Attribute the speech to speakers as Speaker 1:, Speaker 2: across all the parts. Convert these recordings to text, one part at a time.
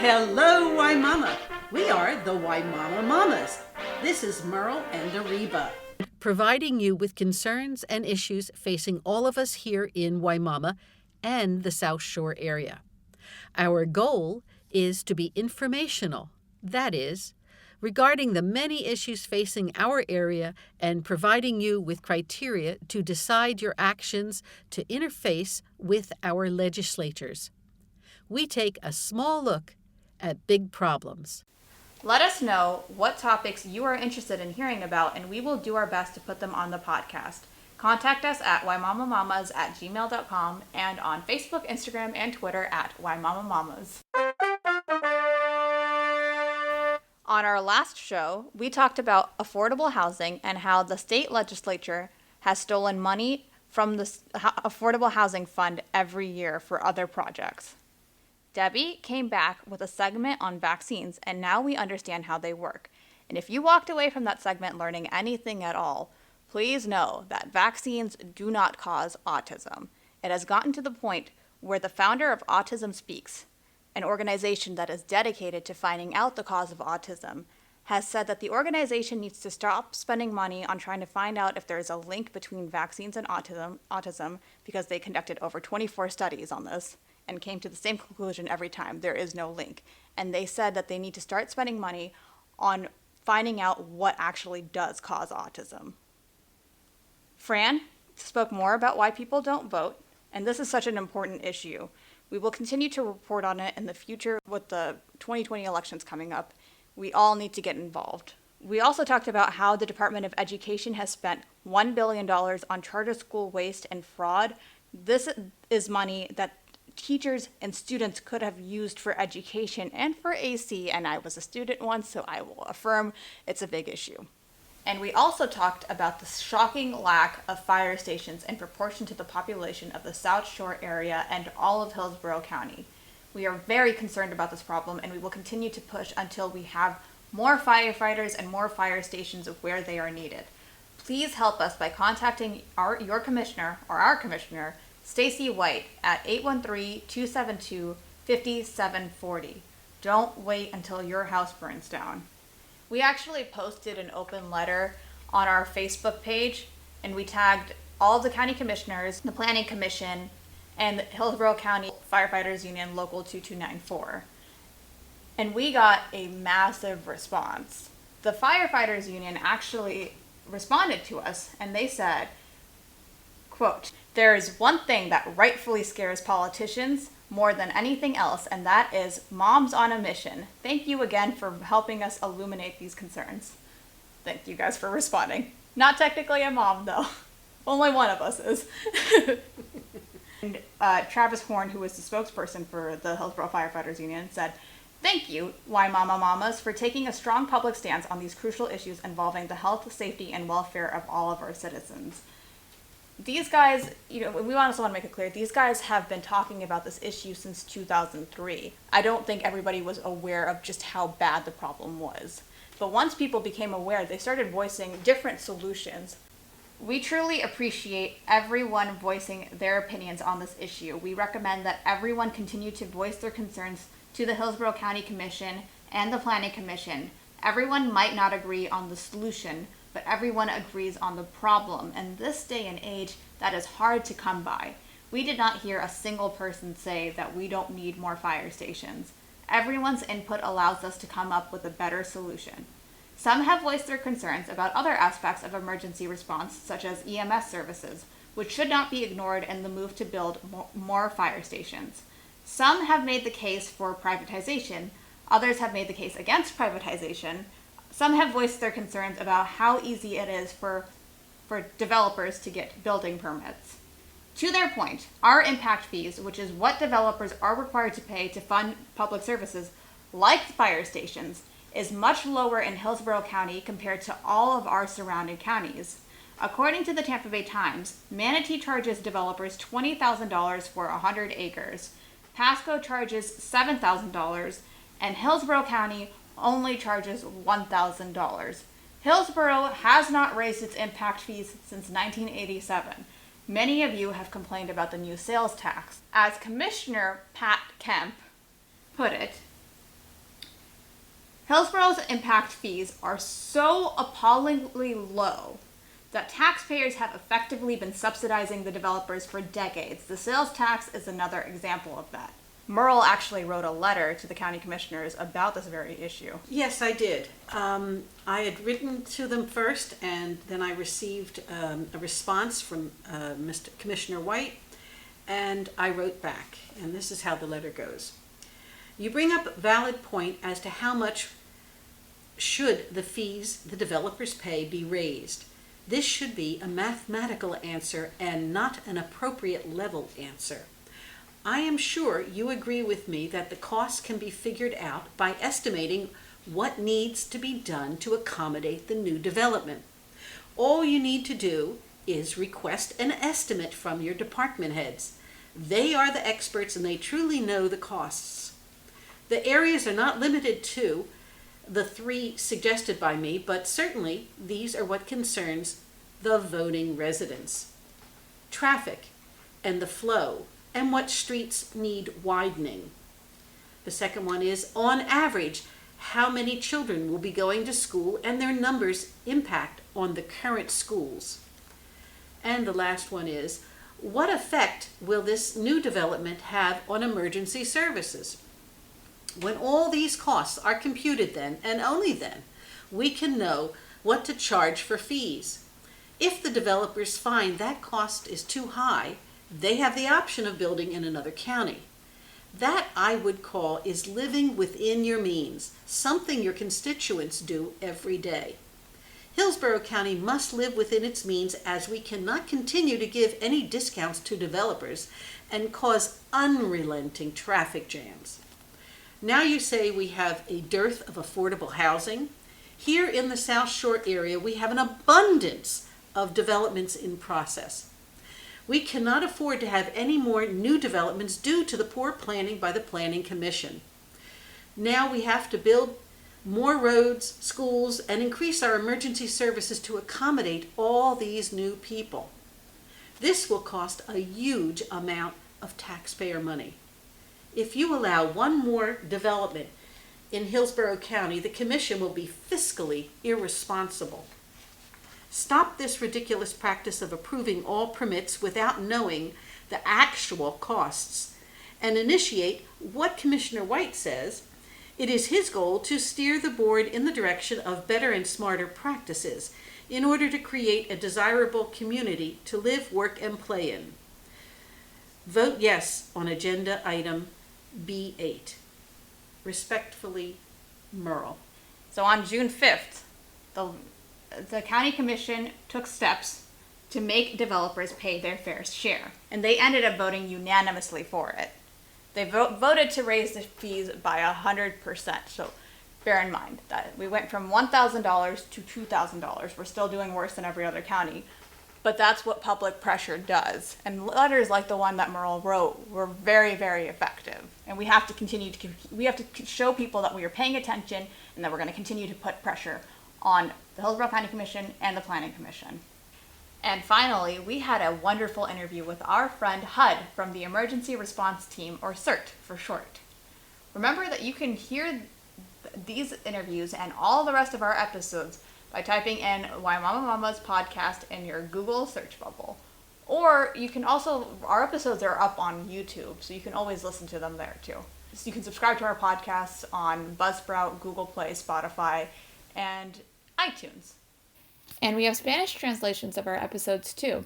Speaker 1: Hello, Wimauma. We are the Wimauma Mamas. This is Merle and Ariba.
Speaker 2: Providing you with concerns and issues facing all of us here in Wimauma and the South Shore area. Our goal is to be informational, that is, regarding the many issues facing our area and providing you with criteria to decide your actions to interface with our legislatures. We take a small look at big problems.
Speaker 3: Let us know what topics you are interested in hearing about, and we will do our best to put them on the podcast. Contact us at wimaumamamas@gmail.com and on Facebook, Instagram, and Twitter at wimaumamamas. On our last show, we talked about affordable housing and how the state legislature has stolen money from the Affordable Housing Fund every year for other projects. Debbie came back with a segment on vaccines, and now we understand how they work. And if you walked away from that segment learning anything at all, please know that vaccines do not cause autism. It has gotten to the point where the founder of Autism Speaks, an organization that is dedicated to finding out the cause of autism, has said that the organization needs to stop spending money on trying to find out if there is a link between vaccines and autism because they conducted over 24 studies on this and came to the same conclusion every time: there is no link. And they said that they need to start spending money on finding out what actually does cause autism. Fran spoke more about why people don't vote, and this is such an important issue. We will continue to report on it in the future with the 2020 elections coming up. We all need to get involved. We also talked about how the Department of Education has spent $1 billion on charter school waste and fraud. This is money that teachers and students could have used for education and for AC, and I was a student once, so I will affirm it's a big issue. And we also talked about the shocking lack of fire stations in proportion to the population of the South Shore area and all of Hillsborough County. We are very concerned about this problem, and we will continue to push until we have more firefighters and more fire stations where they are needed. Please help us by contacting your commissioner, or our commissioner, Stacy White, at 813-272-5740. Don't wait until your house burns down. We actually posted an open letter on our Facebook page, and we tagged all the county commissioners, the Planning Commission, and the Hillsborough County Firefighters Union Local 2294. And we got a massive response. The Firefighters Union actually responded to us, and they said, quote, "There is one thing that rightfully scares politicians more than anything else, and that is moms on a mission. Thank you again for helping us illuminate these concerns." Thank you guys for responding. Not technically a mom, though. Only one of us is. And Travis Horn, who was the spokesperson for the Hillsborough Firefighters Union, said, "Thank you, Wimauma Mamas, for taking a strong public stance on these crucial issues involving the health, safety, and welfare of all of our citizens." These guys, we also want to make it clear, these guys have been talking about this issue since 2003. I don't think everybody was aware of just how bad the problem was. But once people became aware, they started voicing different solutions. We truly appreciate everyone voicing their opinions on this issue. We recommend that everyone continue to voice their concerns to the Hillsborough County Commission and the Planning Commission. Everyone might not agree on the solution, but everyone agrees on the problem. And this day and age, that is hard to come by. We did not hear a single person say that we don't need more fire stations. Everyone's input allows us to come up with a better solution. Some have voiced their concerns about other aspects of emergency response, such as EMS services, which should not be ignored in the move to build more fire stations. Some have made the case for privatization. Others have made the case against privatization. Some have voiced their concerns about how easy it is for developers to get building permits. To their point, our impact fees, which is what developers are required to pay to fund public services, like fire stations, is much lower in Hillsborough County compared to all of our surrounding counties. According to the Tampa Bay Times, Manatee charges developers $20,000 for 100 acres. Pasco charges $7,000, and Hillsborough County only charges $1,000. Hillsborough has not raised its impact fees since 1987. Many of you have complained about the new sales tax. As Commissioner Pat Kemp put it, Hillsborough's impact fees are so appallingly low that taxpayers have effectively been subsidizing the developers for decades. The sales tax is another example of that. Merle actually wrote a letter to the county commissioners about this very issue.
Speaker 1: Yes, I did. I had written to them first, and then I received a response from Mr. Commissioner White, and I wrote back. And this is how the letter goes. You bring up a valid point as to how much should the fees the developers pay be raised. This should be a mathematical answer and not an appropriate level answer. I am sure you agree with me that the costs can be figured out by estimating what needs to be done to accommodate the new development. All you need to do is request an estimate from your department heads. They are the experts and they truly know the costs. The areas are not limited to the 3 suggested by me, but certainly these are what concerns the voting residents. Traffic and the flow, and what streets need widening. The second one is, on average, how many children will be going to school and their numbers impact on the current schools. And the last one is, what effect will this new development have on emergency services? When all these costs are computed then, and only then, we can know what to charge for fees. If the developers find that cost is too high, they have the option of building in another county. That, I would call, is living within your means, something your constituents do every day. Hillsborough County must live within its means, as we cannot continue to give any discounts to developers and cause unrelenting traffic jams. Now you say we have a dearth of affordable housing. Here in the South Shore area, we have an abundance of developments in process. We cannot afford to have any more new developments due to the poor planning by the Planning Commission. Now we have to build more roads, schools, and increase our emergency services to accommodate all these new people. This will cost a huge amount of taxpayer money. If you allow one more development in Hillsborough County, the Commission will be fiscally irresponsible. Stop this ridiculous practice of approving all permits without knowing the actual costs, and initiate what Commissioner White says. It is his goal to steer the board in the direction of better and smarter practices in order to create a desirable community to live, work, and play in. Vote yes on agenda item B8. Respectfully, Merle.
Speaker 3: So on June 5th, the county commission took steps to make developers pay their fair share, and they ended up voting unanimously for it. They voted to raise the fees by 100%. So bear in mind that we went from $1,000 to $2,000. We're still doing worse than every other county, but that's what public pressure does. And letters like the one that Merle wrote were very, very effective. And we have to continue to show people that we are paying attention and that we're going to continue to put pressure on the Hillsborough County Commission and the Planning Commission. And finally, we had a wonderful interview with our friend HUD from the Emergency Response Team, or CERT for short. Remember that you can hear these interviews and all the rest of our episodes by typing in Wimauma Mama's podcast in your Google search bubble. Or you can also, our episodes are up on YouTube, so you can always listen to them there too. So you can subscribe to our podcasts on Buzzsprout, Google Play, Spotify, and iTunes.
Speaker 4: And we have Spanish translations of our episodes too.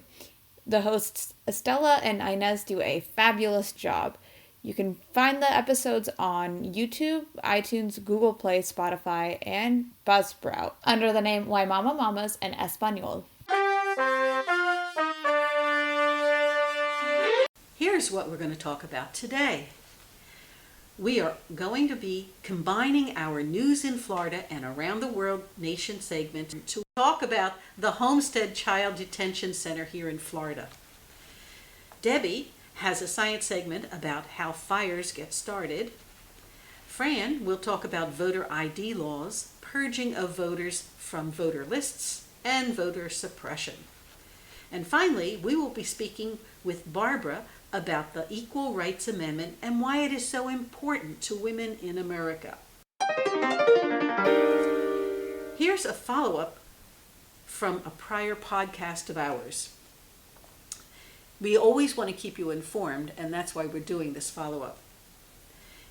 Speaker 4: The hosts Estella and Inez do a fabulous job. You can find the episodes on YouTube, iTunes, Google Play, Spotify, and Buzzsprout under the name Wimauma Mamas en Español.
Speaker 1: Here's what we're going to talk about today. We are going to be combining our News in Florida and Around the World Nation segment to talk about the Homestead Child Detention Center here in Florida. Debbie has a science segment about how fires get started. Fran will talk about voter ID laws, purging of voters from voter lists, and voter suppression. And finally, we will be speaking with Barbara about the Equal Rights Amendment and why it is so important to women in America. Here's a follow-up from a prior podcast of ours. We always want to keep you informed, and that's why we're doing this follow-up.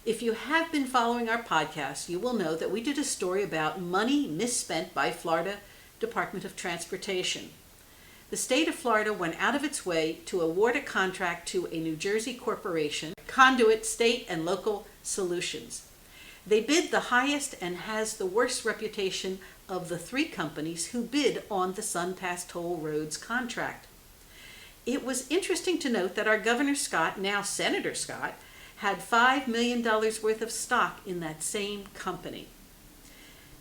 Speaker 1: If you have been following our podcast, you will know that we did a story about money misspent by Florida Department of Transportation. The state of Florida went out of its way to award a contract to a New Jersey corporation, Conduit State and Local Solutions. They bid the highest and has the worst reputation of the three companies who bid on the SunPass Toll Roads contract. It was interesting to note that our Governor Scott, now Senator Scott, had $5 million worth of stock in that same company.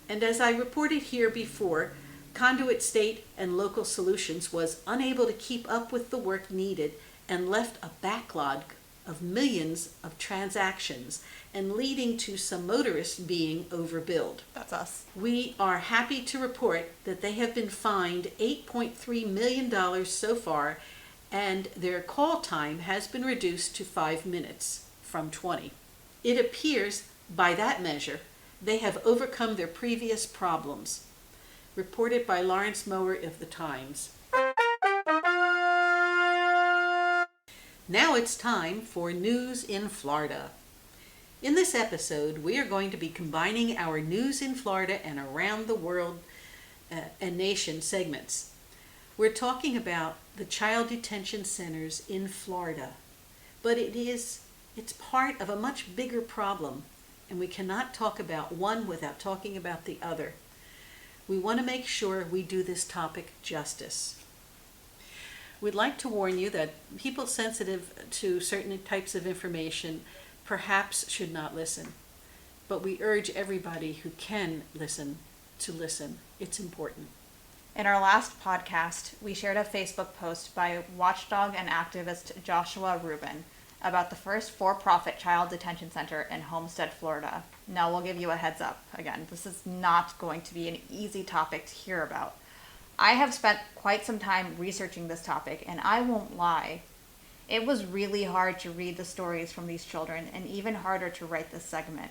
Speaker 1: And as I reported here before, Conduit State and Local Solutions was unable to keep up with the work needed and left a backlog of millions of transactions and leading to some motorists being overbilled.
Speaker 3: That's us.
Speaker 1: We are happy to report that they have been fined $8.3 million so far, and their call time has been reduced to 5 minutes from 20. It appears, by that measure, they have overcome their previous problems. Reported by Lawrence Mower of the Times. Now it's time for News in Florida. In this episode, we are going to be combining our News in Florida and Around the World and Nation segments. We're talking about the child detention centers in Florida, but it's part of a much bigger problem, and we cannot talk about one without talking about the other. We want to make sure we do this topic justice. We'd like to warn you that people sensitive to certain types of information perhaps should not listen, but we urge everybody who can listen to listen. It's important.
Speaker 3: In our last podcast, we shared a Facebook post by watchdog and activist Joshua Rubin about the first for-profit child detention center in Homestead, Florida. Now we'll give you a heads up. Again, this is not going to be an easy topic to hear about. I have spent quite some time researching this topic, and I won't lie. It was really hard to read the stories from these children, and even harder to write this segment.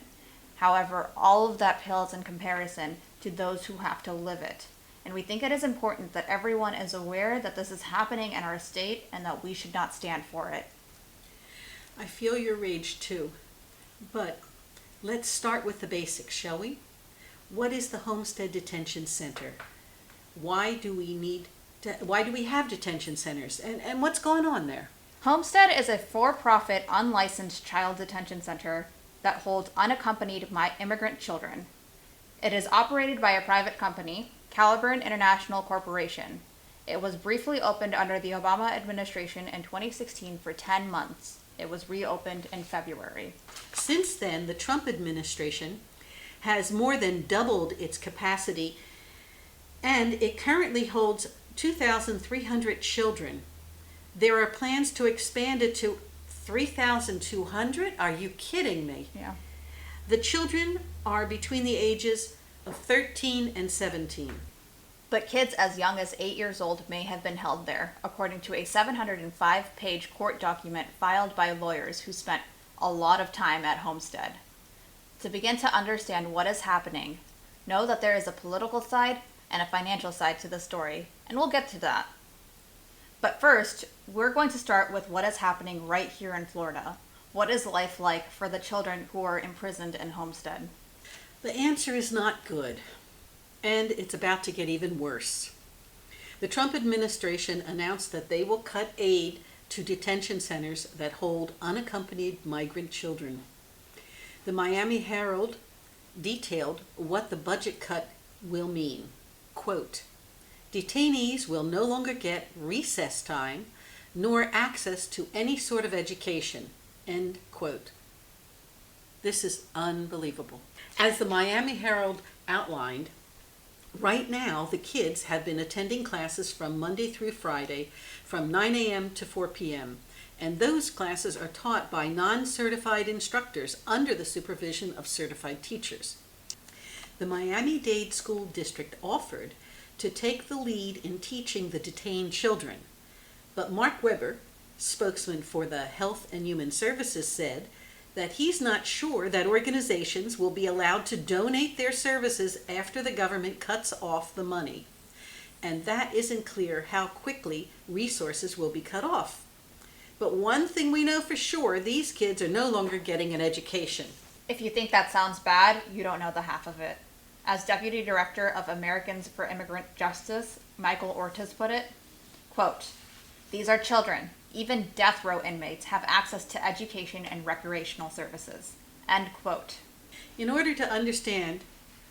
Speaker 3: However, all of that pales in comparison to those who have to live it. And we think it is important that everyone is aware that this is happening in our state and that we should not stand for it.
Speaker 1: I feel your rage too, but let's start with the basics, shall we? What is the Homestead Detention Center? Why do we have detention centers, and what's going on there?
Speaker 3: Homestead is a for-profit, unlicensed child detention center that holds unaccompanied immigrant children. It is operated by a private company, Caliburn International Corporation. It was briefly opened under the Obama administration in 2016 for 10 months. It was reopened in February.
Speaker 1: Since then, the Trump administration has more than doubled its capacity, and it currently holds 2,300 children. There are plans to expand it to 3,200? Are you kidding me?
Speaker 3: Yeah.
Speaker 1: The children are between the ages of 13 and 17.
Speaker 3: But kids as young as 8 years old may have been held there, according to a 705-page court document filed by lawyers who spent a lot of time at Homestead. To begin to understand what is happening, know that there is a political side and a financial side to the story, and we'll get to that. But first, we're going to start with what is happening right here in Florida. What is life like for the children who are imprisoned in Homestead?
Speaker 1: The answer is not good, and it's about to get even worse. The Trump administration announced that they will cut aid to detention centers that hold unaccompanied migrant children. The Miami Herald detailed what the budget cut will mean. Quote, detainees will no longer get recess time nor access to any sort of education. End quote. This is unbelievable. As the Miami Herald outlined, right now the kids have been attending classes from Monday through Friday from 9 a.m. to 4 p.m. and those classes are taught by non-certified instructors under the supervision of certified teachers. The Miami-Dade School District offered to take the lead in teaching the detained children, but Mark Weber, spokesman for the Health and Human Services, said that he's not sure that organizations will be allowed to donate their services after the government cuts off the money. And that isn't clear how quickly resources will be cut off. But one thing we know for sure, these kids are no longer getting an education.
Speaker 3: If you think that sounds bad, you don't know the half of it. As Deputy Director of Americans for Immigrant Justice, Michael Ortiz put it, quote, "These are children. Even death row inmates have access to education and recreational services." End quote.
Speaker 1: In order to understand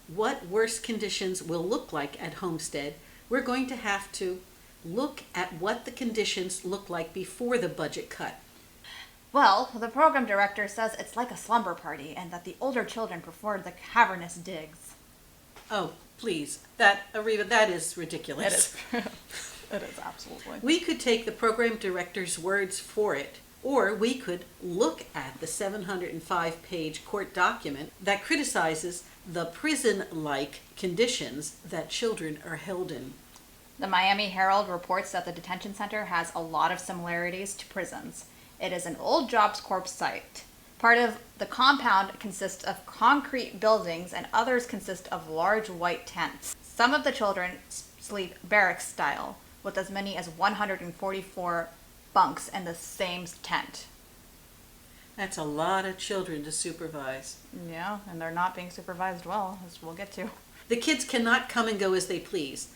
Speaker 1: what worse conditions will look like at Homestead, we're going to have to look at what the conditions look like before the budget cut.
Speaker 3: Well, the program director says it's like a slumber party and that the older children prefer the cavernous digs.
Speaker 1: Oh, please. Ariva, that is ridiculous.
Speaker 3: It is, absolutely.
Speaker 1: We could take the program director's words for it, or we could look at the 705-page court document that criticizes the prison-like conditions that children are held in.
Speaker 3: The Miami Herald reports that the detention center has a lot of similarities to prisons. It is an old Jobs Corps site. Part of the compound consists of concrete buildings and others consist of large white tents. Some of the children sleep barracks style, with as many as 144 bunks in the same tent.
Speaker 1: That's a lot of children to supervise.
Speaker 3: Yeah, and they're not being supervised well, as we'll get to.
Speaker 1: The kids cannot come and go as they please.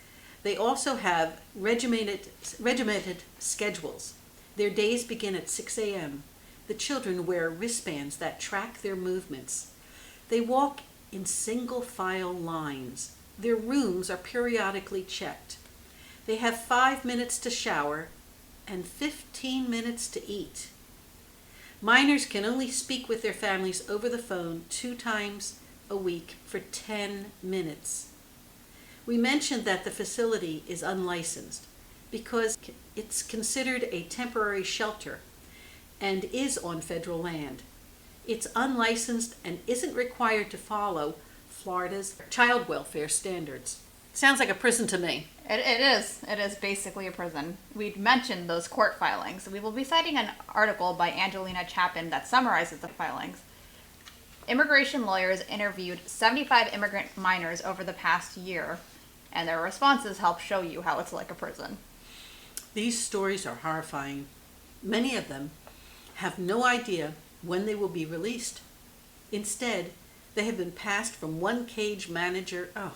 Speaker 1: They also have regimented schedules. Their days begin at 6 a.m. The children wear wristbands that track their movements. They walk in single file lines. Their rooms are periodically checked. They have 5 minutes to shower and 15 minutes to eat. Minors can only speak with their families over the phone 2 times a week for 10 minutes. We mentioned that the facility is unlicensed because it's considered a temporary shelter and is on federal land. It's unlicensed and isn't required to follow Florida's child welfare standards. Sounds like a prison to me.
Speaker 3: It is. It is basically a prison. We'd mentioned those court filings. We will be citing an article by Angelina Chapin that summarizes the filings. Immigration lawyers interviewed 75 immigrant minors over the past year, and their responses help show you how it's like a prison.
Speaker 1: These stories are horrifying. Many of them have no idea when they will be released. Instead, they have been passed from one case manager, I'm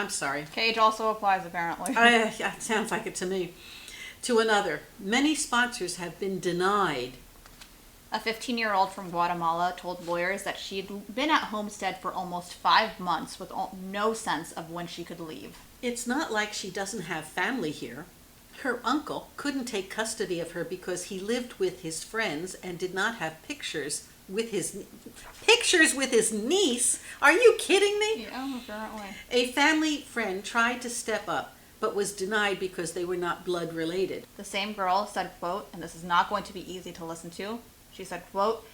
Speaker 1: sorry.
Speaker 3: Cage also applies, apparently.
Speaker 1: It sounds like it to me. To another. Many sponsors have been denied.
Speaker 3: A 15-year-old from Guatemala told lawyers that she'd been at Homestead for almost 5 months with no sense of when she could leave.
Speaker 1: It's not like she doesn't have family here. Her uncle couldn't take custody of her because he lived with his friends and did not have pictures with his niece. Are you kidding me?
Speaker 3: Yeah, apparently.
Speaker 1: A family friend tried to step up, but was denied because they were not blood related.
Speaker 3: The same girl said, quote, and this is not going to be easy to listen to, she said, quote,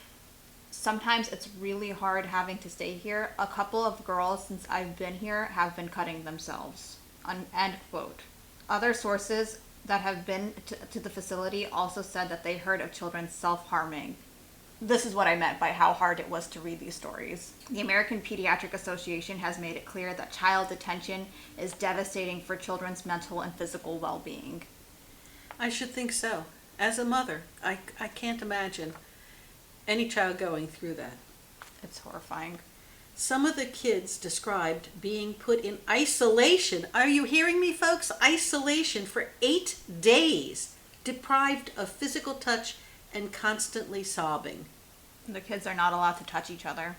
Speaker 3: "Sometimes it's really hard having to stay here. A couple of girls since I've been here have been cutting themselves." End quote. Other sources that have been to the facility also said that they heard of children self-harming. This is what I meant by how hard it was to read these stories. The American Pediatric Association has made it clear that child detention is devastating for children's mental and physical well-being.
Speaker 1: I should think so. As a mother, I can't imagine any child going through that.
Speaker 3: It's horrifying.
Speaker 1: Some of the kids described being put in isolation. Are you hearing me, folks? Isolation for 8 days, deprived of physical touch and constantly sobbing.
Speaker 3: The kids are not allowed to touch each other.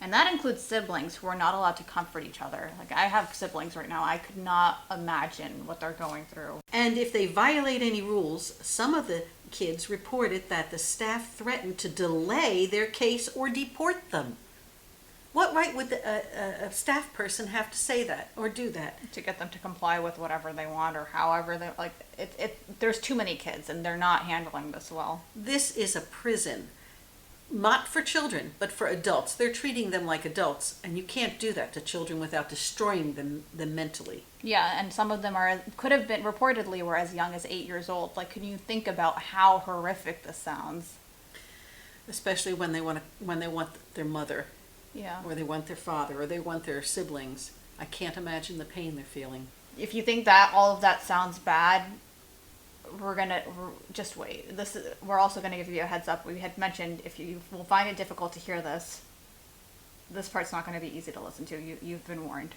Speaker 3: And that includes siblings who are not allowed to comfort each other. Like, I have siblings right now. I could not imagine what they're going through.
Speaker 1: And if they violate any rules, some of the kids reported that the staff threatened to delay their case or deport them. What right would a staff person have to say that or do that?
Speaker 3: To get them to comply with whatever they want or however they like. There's too many kids and they're not handling this well.
Speaker 1: This is a prison. Not for children, but for adults. They're treating them like adults, and you can't do that to children without destroying them mentally.
Speaker 3: Yeah, and some of them could have been reportedly were as young as 8 years old. Like, can you think about how horrific this sounds?
Speaker 1: Especially when they want their mother,
Speaker 3: Yeah.
Speaker 1: or they want their father, or they want their siblings. I can't imagine the pain they're feeling.
Speaker 3: If you think that all of that sounds bad, just wait. We're also gonna give you a heads up. We had mentioned if you will find it difficult to hear this part's not gonna be easy to listen to. You've been warned.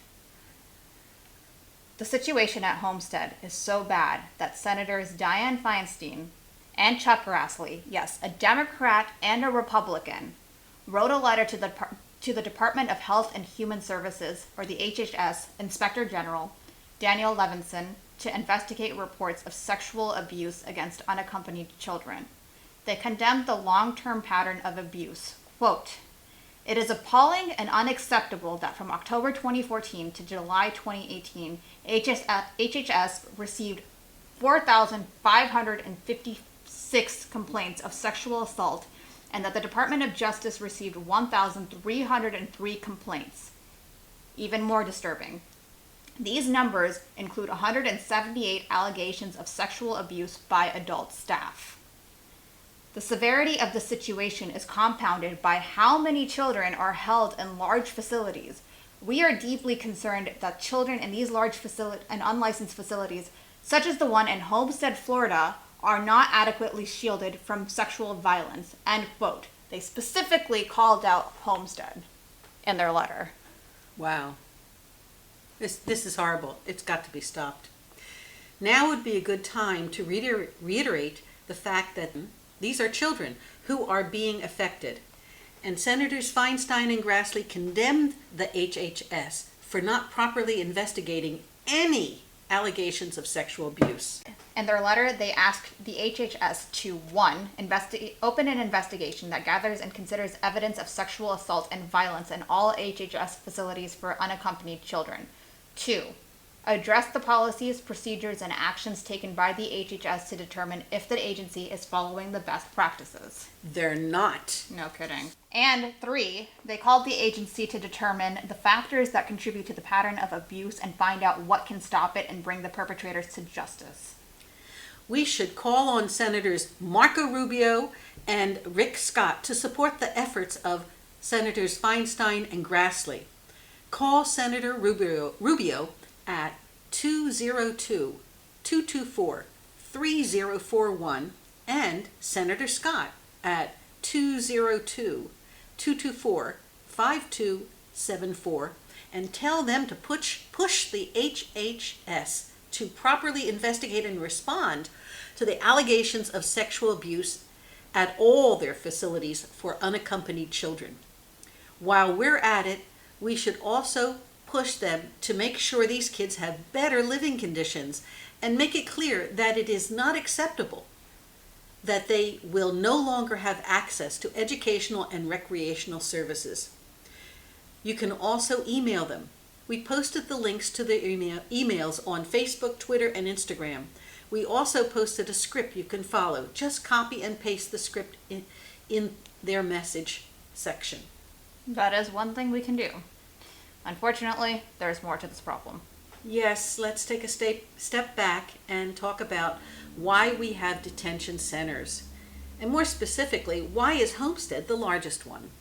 Speaker 3: The situation at Homestead is so bad that Senators Dianne Feinstein and Chuck Grassley, yes, a Democrat and a Republican, wrote a letter to the Department of Health and Human Services, or the HHS, Inspector General Daniel Levinson, to investigate reports of sexual abuse against unaccompanied children. They condemned the long-term pattern of abuse. Quote, "It is appalling and unacceptable that from October 2014 to July 2018, HHS received 4,556 complaints of sexual assault, and that the Department of Justice received 1,303 complaints. Even more disturbing, these numbers include 178 allegations of sexual abuse by adult staff. The severity of the situation is compounded by how many children are held in large facilities. We are deeply concerned that children in these large and unlicensed facilities, such as the one in Homestead, Florida, are not adequately shielded from sexual violence." End quote. They specifically called out Homestead in their letter.
Speaker 1: Wow. This is horrible. It's got to be stopped. Now would be a good time to reiterate the fact that these are children who are being affected. And Senators Feinstein and Grassley condemned the HHS for not properly investigating any allegations of sexual abuse.
Speaker 3: In their letter, they asked the HHS to, 1, open an investigation that gathers and considers evidence of sexual assault and violence in all HHS facilities for unaccompanied children. 2, address the policies, procedures, and actions taken by the HHS to determine if the agency is following the best practices.
Speaker 1: They're not.
Speaker 3: No kidding. And 3, they called the agency to determine the factors that contribute to the pattern of abuse and find out what can stop it and bring the perpetrators to justice.
Speaker 1: We should call on Senators Marco Rubio and Rick Scott to support the efforts of Senators Feinstein and Grassley. Call Senator Rubio at 202-224-3041 and Senator Scott at 202-224-5274, and tell them to push the HHS to properly investigate and respond to the allegations of sexual abuse at all their facilities for unaccompanied children. While we're at it, we should also push them to make sure these kids have better living conditions and make it clear that it is not acceptable that they will no longer have access to educational and recreational services. You can also email them. We posted the links to the emails on Facebook, Twitter, and Instagram. We also posted a script you can follow. Just copy and paste the script in their message section.
Speaker 3: That is one thing we can do. Unfortunately, there's more to this problem.
Speaker 1: Yes, let's take a step back and talk about why we have detention centers. And more specifically, why is Homestead the largest one?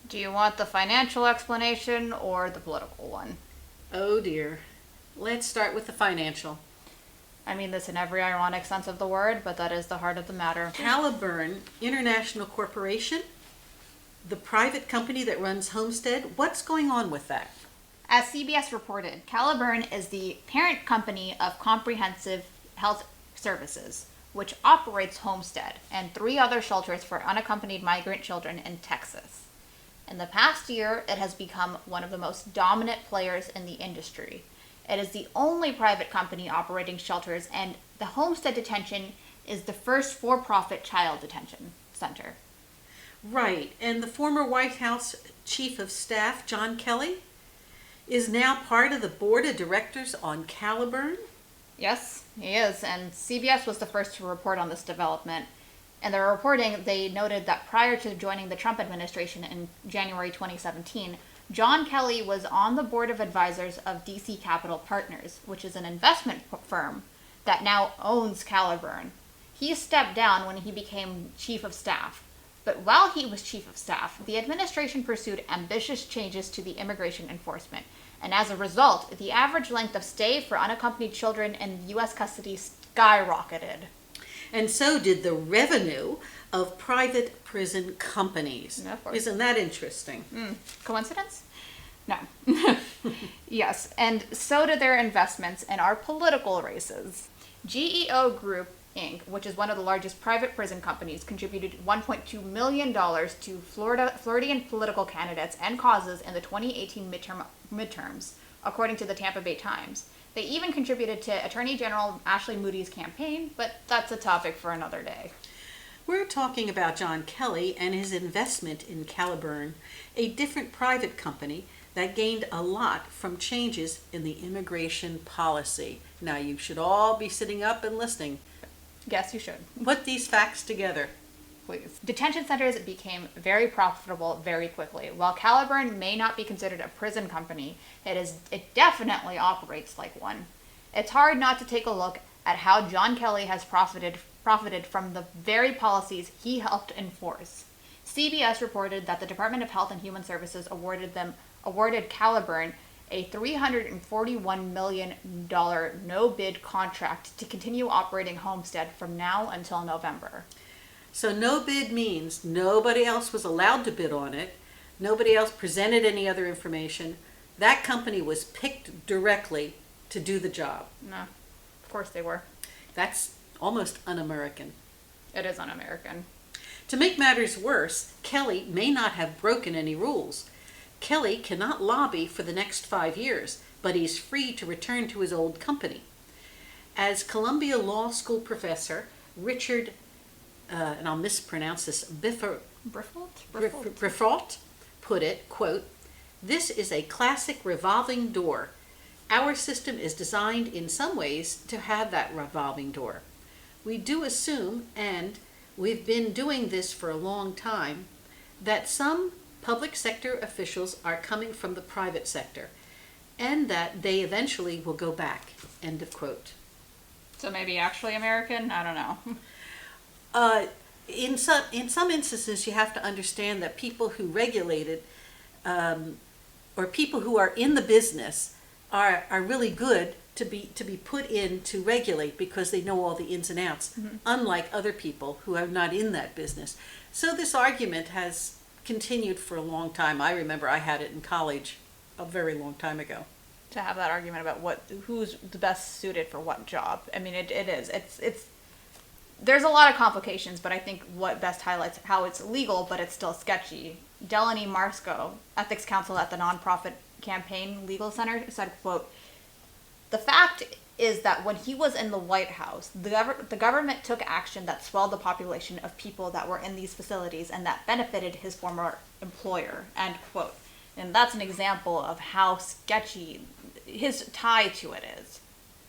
Speaker 3: Do you want the financial explanation or the political one?
Speaker 1: Oh dear. Let's start with the financial.
Speaker 3: I mean this in every ironic sense of the word, but that is the heart of the matter.
Speaker 1: Caliburn International Corporation, the private company that runs Homestead, what's going on with that?
Speaker 3: As CBS reported, Caliburn is the parent company of Comprehensive Health Services, which operates Homestead and 3 other shelters for unaccompanied migrant children in Texas. In the past year, it has become one of the most dominant players in the industry. It is the only private company operating shelters, and the Homestead Detention is the first for-profit child detention center.
Speaker 1: Right, and the former White House Chief of Staff, John Kelly, is now part of the board of directors on Caliburn?
Speaker 3: Yes, he is, and CBS was the first to report on this development. In their reporting, they noted that prior to joining the Trump administration in January 2017, John Kelly was on the board of advisors of DC Capital Partners, which is an investment firm that now owns Caliburn. He stepped down when he became chief of staff. But while he was chief of staff, the administration pursued ambitious changes to the immigration enforcement. And as a result, the average length of stay for unaccompanied children in U.S. custody skyrocketed.
Speaker 1: And so did the revenue of private prison companies.
Speaker 3: Yeah, of course.
Speaker 1: Isn't that interesting?
Speaker 3: Coincidence? No. Yes, and so did their investments in our political races. GEO Group, Inc., which is one of the largest private prison companies, contributed $1.2 million to Floridian political candidates and causes in the 2018 midterms, according to the Tampa Bay Times. They even contributed to Attorney General Ashley Moody's campaign, but that's a topic for another day.
Speaker 1: We're talking about John Kelly and his investment in Caliburn, a different private company that gained a lot from changes in the immigration policy. Now, you should all be sitting up and listening.
Speaker 3: Yes, you should.
Speaker 1: Put these facts together.
Speaker 3: Please. Detention centers became very profitable very quickly. While Caliburn may not be considered a prison company, it definitely operates like one. It's hard not to take a look at how John Kelly has profited from the very policies he helped enforce. CBS reported that the Department of Health and Human Services awarded Caliburn a $341 million no-bid contract to continue operating Homestead from now until November.
Speaker 1: So no bid means nobody else was allowed to bid on it. Nobody else presented any other information. That company was picked directly to do the job.
Speaker 3: No, of course they were.
Speaker 1: That's almost un-American.
Speaker 3: It is un-American.
Speaker 1: To make matters worse, Kelly may not have broken any rules. Kelly cannot lobby for the next 5 years, but he's free to return to his old company. As Columbia Law School professor Richard, and I'll mispronounce this, Brifault put it, quote, "This is a classic revolving door. Our system is designed in some ways to have that revolving door. We do assume, and we've been doing this for a long time, that some public sector officials are coming from the private sector, and that they eventually will go back," end of quote.
Speaker 3: So maybe actually American? I don't know.
Speaker 1: In some instances, you have to understand that people who regulate it, or people who are in the business, are really good to be put in to regulate because they know all the ins and outs, unlike other people who are not in that business. So this argument has continued for a long time. I remember I had it in college a very long time ago.
Speaker 3: To have that argument about who's the best suited for what job. I mean, it is. It's there's a lot of complications, but I think what best highlights how it's legal, but it's still sketchy. Delaney Marsco, ethics counsel at the nonprofit Campaign Legal Center, said, quote, "The fact is that when he was in the White House, the government took action that swelled the population of people that were in these facilities and that benefited his former employer," end quote. And that's an example of how sketchy his tie to it is.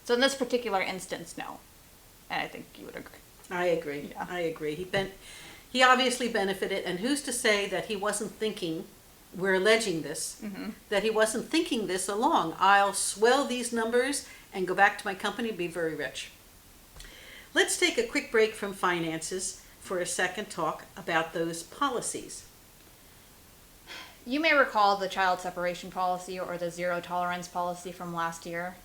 Speaker 3: So in this particular instance, no. And I think you would agree.
Speaker 1: I agree.
Speaker 3: Yeah.
Speaker 1: I agree. He obviously benefited, and who's to say that he wasn't thinking, we're alleging this, that he wasn't thinking this along. I'll swell these numbers and go back to my company and be very rich. Let's take a quick break from finances for a second talk about those policies.
Speaker 3: You may recall the child separation policy or the zero tolerance policy from last year.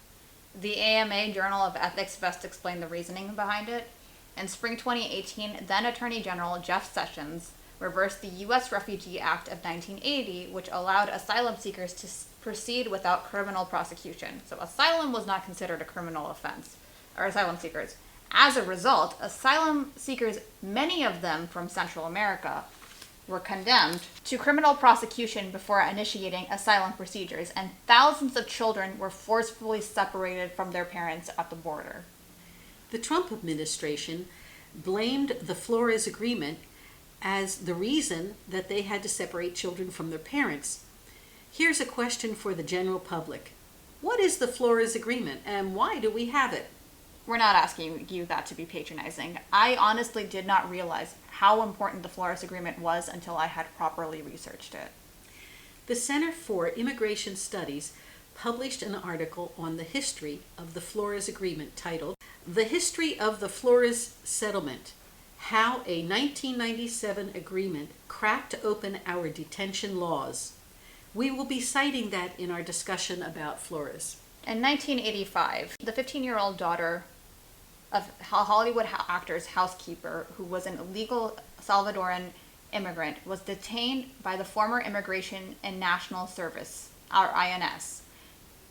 Speaker 3: The AMA Journal of Ethics best explained the reasoning behind it. In spring 2018, then Attorney General Jeff Sessions reversed the U.S. Refugee Act of 1980, which allowed asylum seekers to proceed without criminal prosecution. So asylum was not considered a criminal offense, or asylum seekers. As a result, asylum seekers, many of them from Central America, were condemned to criminal prosecution before initiating asylum procedures, and thousands of children were forcefully separated from their parents at the border.
Speaker 1: The Trump administration blamed the Flores Agreement as the reason that they had to separate children from their parents. Here's a question for the general public. What is the Flores Agreement, and why do we have it?
Speaker 3: We're not asking you that to be patronizing. I honestly did not realize how important the Flores Agreement was until I had properly researched it.
Speaker 1: The Center for Immigration Studies published an article on the history of the Flores Agreement titled, "The History of the Flores Settlement, how a 1997 agreement cracked open our detention laws. We will be citing that in our discussion about Flores.
Speaker 3: In 1985, the 15-year-old daughter of Hollywood actor's housekeeper, who was an illegal Salvadoran immigrant, was detained by the former Immigration and National Service, our INS.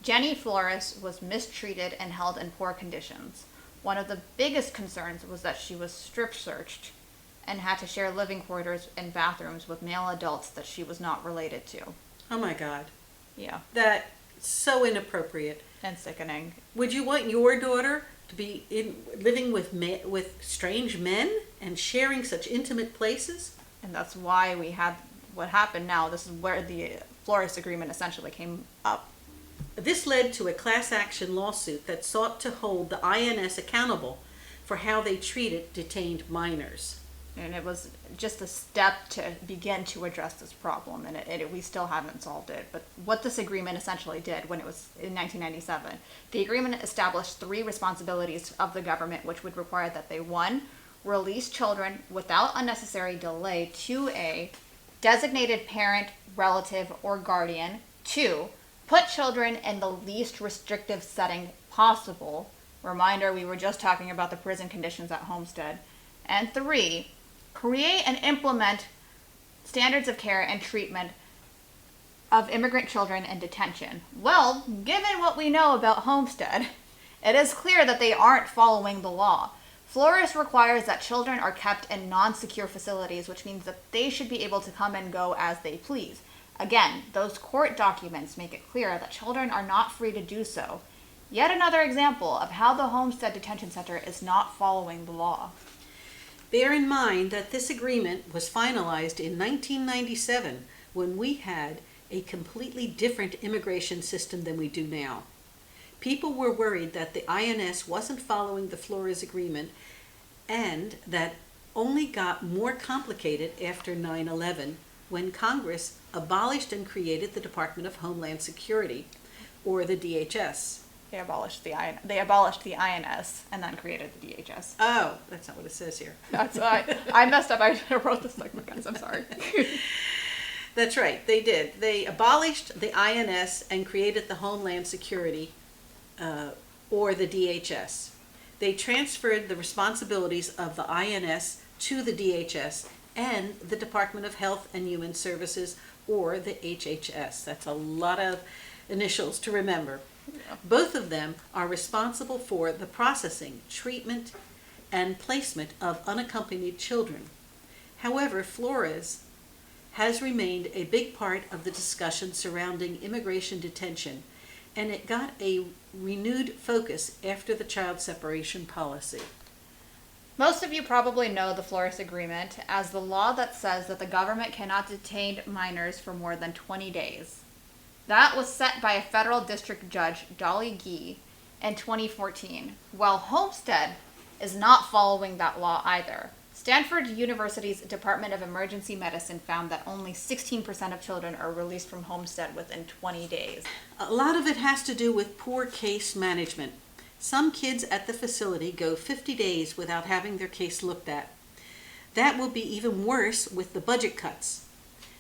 Speaker 3: Jenny Flores was mistreated and held in poor conditions. One of the biggest concerns was that she was strip searched and had to share living quarters and bathrooms with male adults that she was not related to.
Speaker 1: Oh my God.
Speaker 3: Yeah,
Speaker 1: That's so inappropriate.
Speaker 3: and sickening.
Speaker 1: Would you want your daughter to be living with strange men and sharing such intimate places?
Speaker 3: And that's why we had what happened now. This is where the Flores Agreement essentially came up.
Speaker 1: This led to a class action lawsuit that sought to hold the INS accountable for how they treated detained minors.
Speaker 3: And it was just a step to begin to address this problem, and we still haven't solved it. But what this agreement essentially did when it was in 1997, the agreement established 3 responsibilities of the government, which would require that they, 1, release children without unnecessary delay to a designated parent, relative, or guardian. 2, put children in the least restrictive setting possible. Reminder, we were just talking about the prison conditions at Homestead. And 3, create and implement standards of care and treatment of immigrant children in detention. Well, given what we know about Homestead, it is clear that they aren't following the law. Flores requires that children are kept in non-secure facilities, which means that they should be able to come and go as they please. Again, those court documents make it clear that children are not free to do so. Yet another example of how the Homestead Detention Center is not following the law.
Speaker 1: Bear in mind that this agreement was finalized in 1997 when we had a completely different immigration system than we do now. People were worried that the INS wasn't following the Flores Agreement, and that only got more complicated after 9/11 when Congress abolished and created the Department of Homeland Security, or the DHS.
Speaker 3: They abolished the INS and then created the DHS.
Speaker 1: Oh, that's not what it says here.
Speaker 3: That's I messed up. I wrote this segment, guys. I'm sorry.
Speaker 1: That's right, they did. They abolished the INS and created the Homeland Security, or the DHS. They transferred the responsibilities of the INS to the DHS and the Department of Health and Human Services, or the HHS. That's a lot of initials to remember.
Speaker 3: Yeah.
Speaker 1: Both of them are responsible for the processing, treatment, and placement of unaccompanied children. However, Flores has remained a big part of the discussion surrounding immigration detention, and it got a renewed focus after the child separation policy.
Speaker 3: Most of you probably know the Flores Agreement as the law that says that the government cannot detain minors for more than 20 days. That was set by a federal district judge, Dolly Gee, in 2014, while Homestead is not following that law either. Stanford University's Department of Emergency Medicine found that only 16% of children are released from Homestead within 20 days.
Speaker 1: A lot of it has to do with poor case management. Some kids at the facility go 50 days without having their case looked at. That will be even worse with the budget cuts.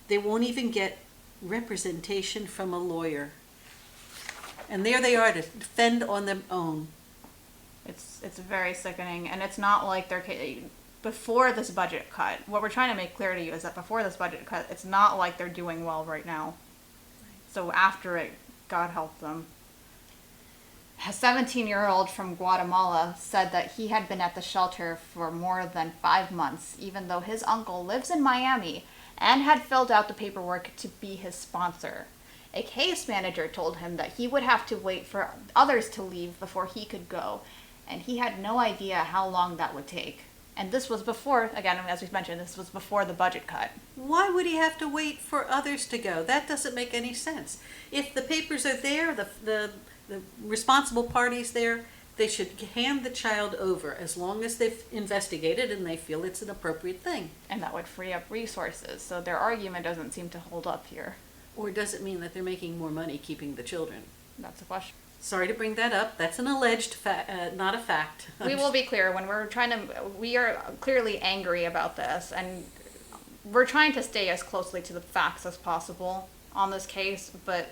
Speaker 1: They won't even get representation from a lawyer. And there they are to defend on their own.
Speaker 3: It's very sickening, and it's not like they're before this budget cut. What we're trying to make clear to you is that before this budget cut, it's not like they're doing well right now. So after it, God help them. A 17-year-old from Guatemala said that he had been at the shelter for more than 5 months, even though his uncle lives in Miami and had filled out the paperwork to be his sponsor. A case manager told him that he would have to wait for others to leave before he could go, and he had no idea how long that would take. And this was before, again, as we've mentioned, this was before the budget cut.
Speaker 1: Why would he have to wait for others to go? That doesn't make any sense. If the papers are there, the responsible parties there, they should hand the child over as long as they've investigated and they feel it's an appropriate thing.
Speaker 3: And that would free up resources. So their argument doesn't seem to hold up here.
Speaker 1: Or does it mean that they're making more money keeping the children?
Speaker 3: That's the question.
Speaker 1: Sorry to bring that up. That's an alleged not a fact.
Speaker 3: We will be clear when we are clearly angry about this, and we're trying to stay as closely to the facts as possible on this case, but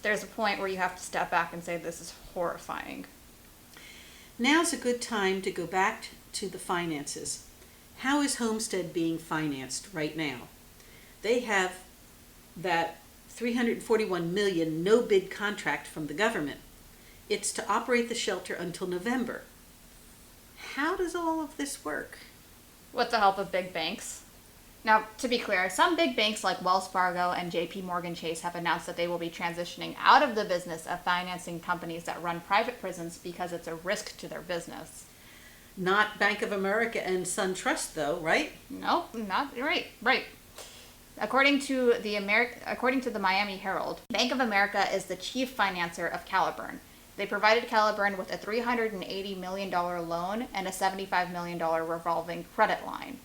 Speaker 3: there's a point where you have to step back and say this is horrifying.
Speaker 1: Now's a good time to go back to the finances. How is Homestead being financed right now? They have that $341 million no-bid contract from the government. It's to operate the shelter until November. How does all of this work?
Speaker 3: With the help of big banks. Now, to be clear, some big banks like Wells Fargo and JP Morgan Chase have announced that they will be transitioning out of the business of financing companies that run private prisons because it's a risk to their business.
Speaker 1: Not Bank of America and SunTrust, though, right?
Speaker 3: Nope, not right. According to the Miami Herald, Bank of America is the chief financer of Caliburn. They provided Caliburn with a $380 million loan and a $75 million revolving credit line.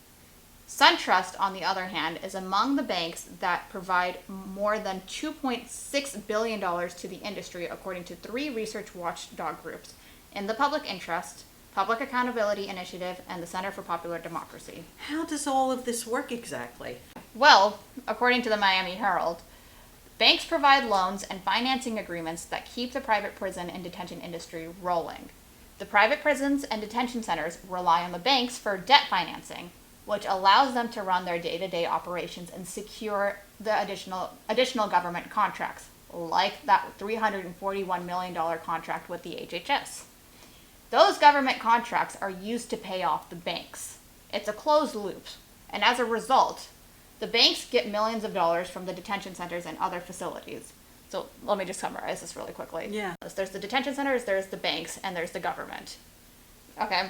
Speaker 3: SunTrust, on the other hand, is among the banks that provide more than $2.6 billion to the industry, according to 3 research watchdog groups: In the Public Interest, Public Accountability Initiative, and the Center for Popular Democracy.
Speaker 1: How does all of this work exactly?
Speaker 3: Well, according to the Miami Herald, banks provide loans and financing agreements that keep the private prison and detention industry rolling. The private prisons and detention centers rely on the banks for debt financing, which allows them to run their day-to-day operations and secure the additional government contracts, like that $341 million contract with the HHS. Those government contracts are used to pay off the banks. It's a closed loop, and as a result, the banks get millions of dollars from the detention centers and other facilities. So let me just summarize this really quickly.
Speaker 1: Yeah.
Speaker 3: There's the detention centers, there's the banks, and there's the government. Okay.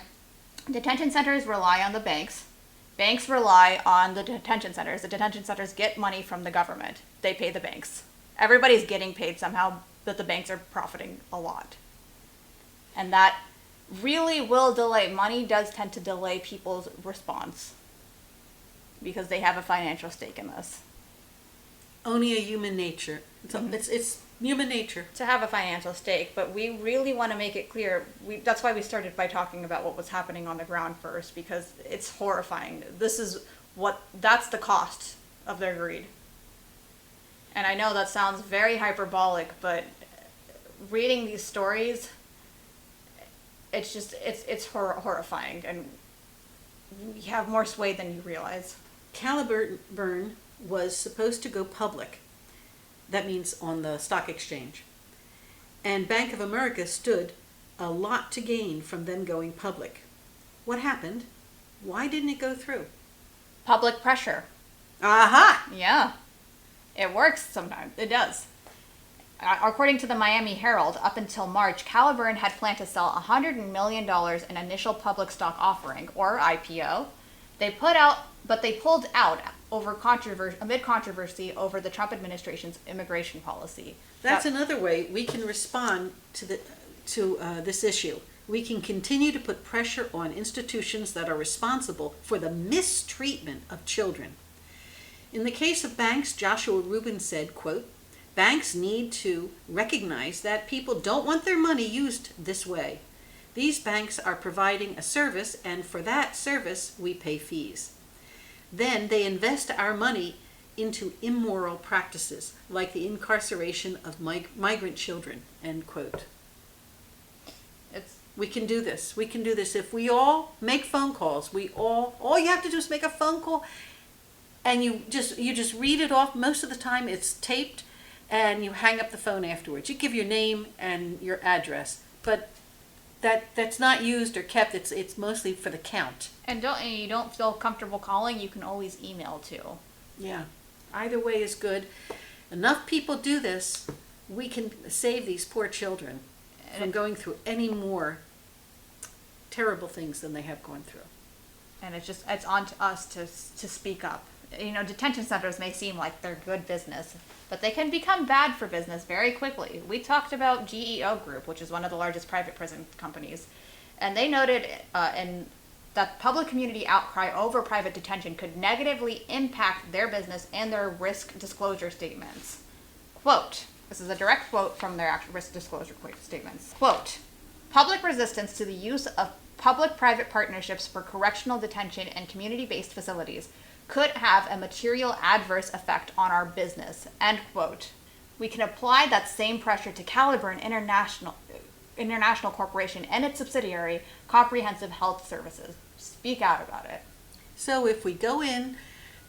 Speaker 3: Detention centers rely on the banks. Banks rely on the detention centers. The detention centers get money from the government. They pay the banks. Everybody's getting paid somehow, but the banks are profiting a lot. And that really will delay. Money does tend to delay people's response because they have a financial stake in this.
Speaker 1: Only a human nature. It's human nature.
Speaker 3: To have a financial stake, but we really want to make it clear. That's why we started by talking about what was happening on the ground first, because it's horrifying. That's the cost of their greed. And I know that sounds very hyperbolic, but reading these stories, it's horrifying, and we have more sway than you realize.
Speaker 1: Caliburn was supposed to go public. That means on the stock exchange. And Bank of America stood a lot to gain from them going public. What happened? Why didn't it go through?
Speaker 3: Public pressure.
Speaker 1: Aha!
Speaker 3: Yeah. It works sometimes. It does. According to the Miami Herald, up until March, Caliburn had planned to sell $100 million in initial public stock offering, or IPO. They pulled out amid controversy over the Trump administration's immigration policy.
Speaker 1: That's another way we can respond to this issue. We can continue to put pressure on institutions that are responsible for the mistreatment of children. In the case of banks, Joshua Rubin said, quote, "Banks need to recognize that people don't want their money used this way. These banks are providing a service, and for that service, we pay fees. Then they invest our money into immoral practices, like the incarceration of migrant children," end quote. We can do this. We can do this if we all make phone calls. All you have to do is make a phone call, and you just read it off. Most of the time it's taped, and you hang up the phone afterwards. You give your name and your address, but that's not used or kept. It's mostly for the count.
Speaker 3: And you don't feel comfortable calling, you can always email too.
Speaker 1: Yeah, either way is good. Enough people do this, we can save these poor children from going through any more terrible things than they have gone through.
Speaker 3: And it's on to us to speak up. Detention centers may seem like they're good business, but they can become bad for business very quickly. We talked about GEO Group, which is one of the largest private prison companies, and they noted that public community outcry over private detention could negatively impact their business and their risk disclosure statements. Quote, This is a direct quote from their actual risk disclosure statements. Quote, public resistance to the use of public-private partnerships for correctional detention and community-based facilities could have a material adverse effect on our business, end quote. We can apply that same pressure to Caliber, an international corporation, and its subsidiary, Comprehensive Health Services. Speak out about it.
Speaker 1: So if we go in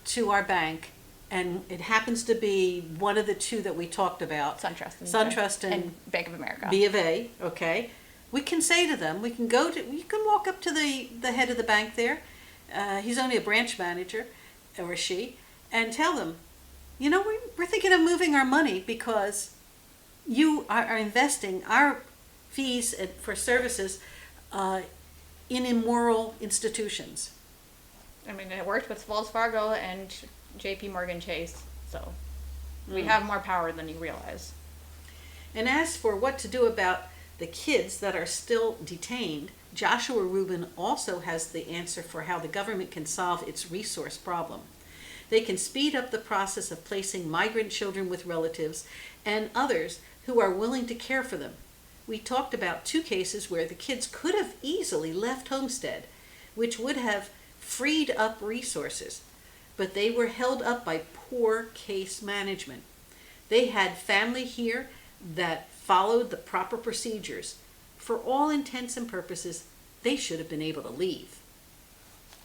Speaker 1: to our bank and it happens to be one of the two that we talked about,
Speaker 3: SunTrust and Bank of America.
Speaker 1: B of A, okay, we can say to them, you can walk up to the head of the bank there, he's only a branch manager, or she, and tell them, we're thinking of moving our money because you are investing our fees for services in immoral institutions.
Speaker 3: I mean, it worked with Wells Fargo and JP Morgan Chase, so we have more power than you realize.
Speaker 1: And as for what to do about the kids that are still detained, Joshua Rubin also has the answer for how the government can solve its resource problem. They can speed up the process of placing migrant children with relatives and others who are willing to care for them. We talked about 2 cases where the kids could have easily left Homestead, which would have freed up resources, but they were held up by poor case management. They had family here that followed the proper procedures. For all intents and purposes, they should have been able to leave.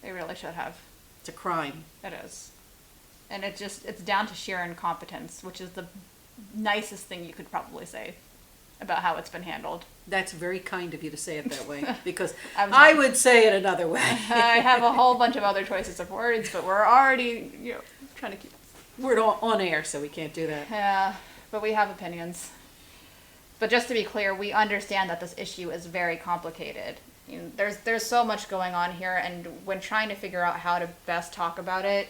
Speaker 3: They really should have.
Speaker 1: It's a crime.
Speaker 3: It is. And it's down to sheer incompetence, which is the nicest thing you could probably say about how it's been handled.
Speaker 1: That's very kind of you to say it that way, because I would say it another way.
Speaker 3: I have a whole bunch of other choices of words, but we're already, trying to keep...
Speaker 1: We're on air, so we can't do that.
Speaker 3: Yeah, but we have opinions. But just to be clear, we understand that this issue is very complicated. There's so much going on here, and when trying to figure out how to best talk about it,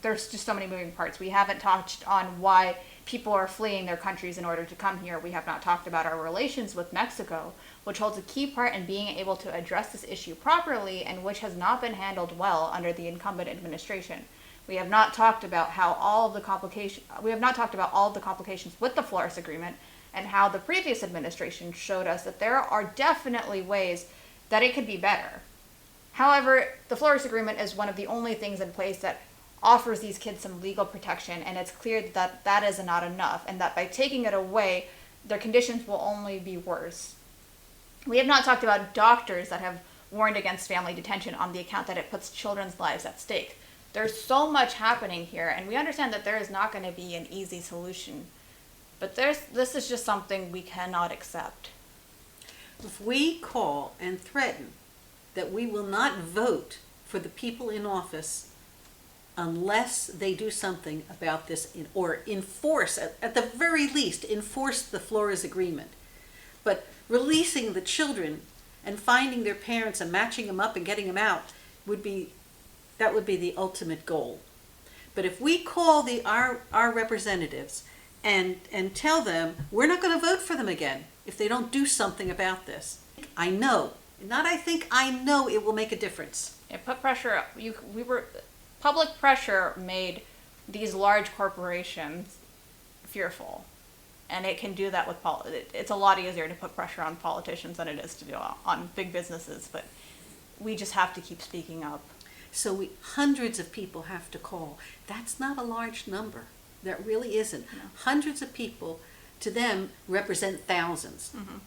Speaker 3: there's just so many moving parts. We haven't touched on why people are fleeing their countries in order to come here. We have not talked about our relations with Mexico, which holds a key part in being able to address this issue properly and which has not been handled well under the incumbent administration. We have not talked about all of the complications with the Flores Agreement and how the previous administration showed us that there are definitely ways that it could be better. However, the Flores Agreement is one of the only things in place that offers these kids some legal protection, and it's clear that that is not enough, and that by taking it away, their conditions will only be worse. We have not talked about doctors that have warned against family detention on the account that it puts children's lives at stake. There's so much happening here, and we understand that there is not going to be an easy solution, but this is just something we cannot accept.
Speaker 1: If we call and threaten that we will not vote for the people in office unless they do something about this, or enforce, at the very least, enforce the Flores Agreement. But releasing the children and finding their parents and matching them up and getting them out would be the ultimate goal. But if we call our representatives and tell them we're not going to vote for them again if they don't do something about this, I know it will make a difference.
Speaker 3: It put pressure. Public pressure made these large corporations fearful, and it can do that with it's a lot easier to put pressure on politicians than it is to do on big businesses, but we just have to keep speaking up.
Speaker 1: So hundreds of people have to call. That's not a large number. That really isn't. No. Hundreds of people, to them, represent thousands. Mm-hmm.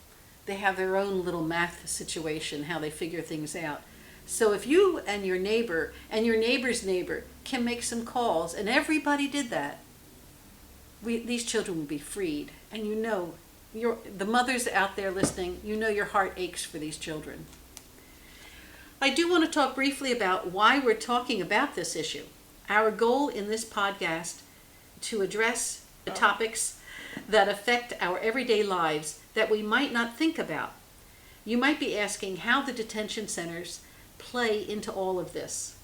Speaker 1: They have their own little math situation, how they figure things out. So if you and your neighbor and your neighbor's neighbor can make some calls, and everybody did that, these children will be freed. And the mothers out there listening, your heart aches for these children. I do want to talk briefly about why we're talking about this issue. Our goal in this podcast to address the topics that affect our everyday lives that we might not think about. You might be asking how the detention centers play into all of this.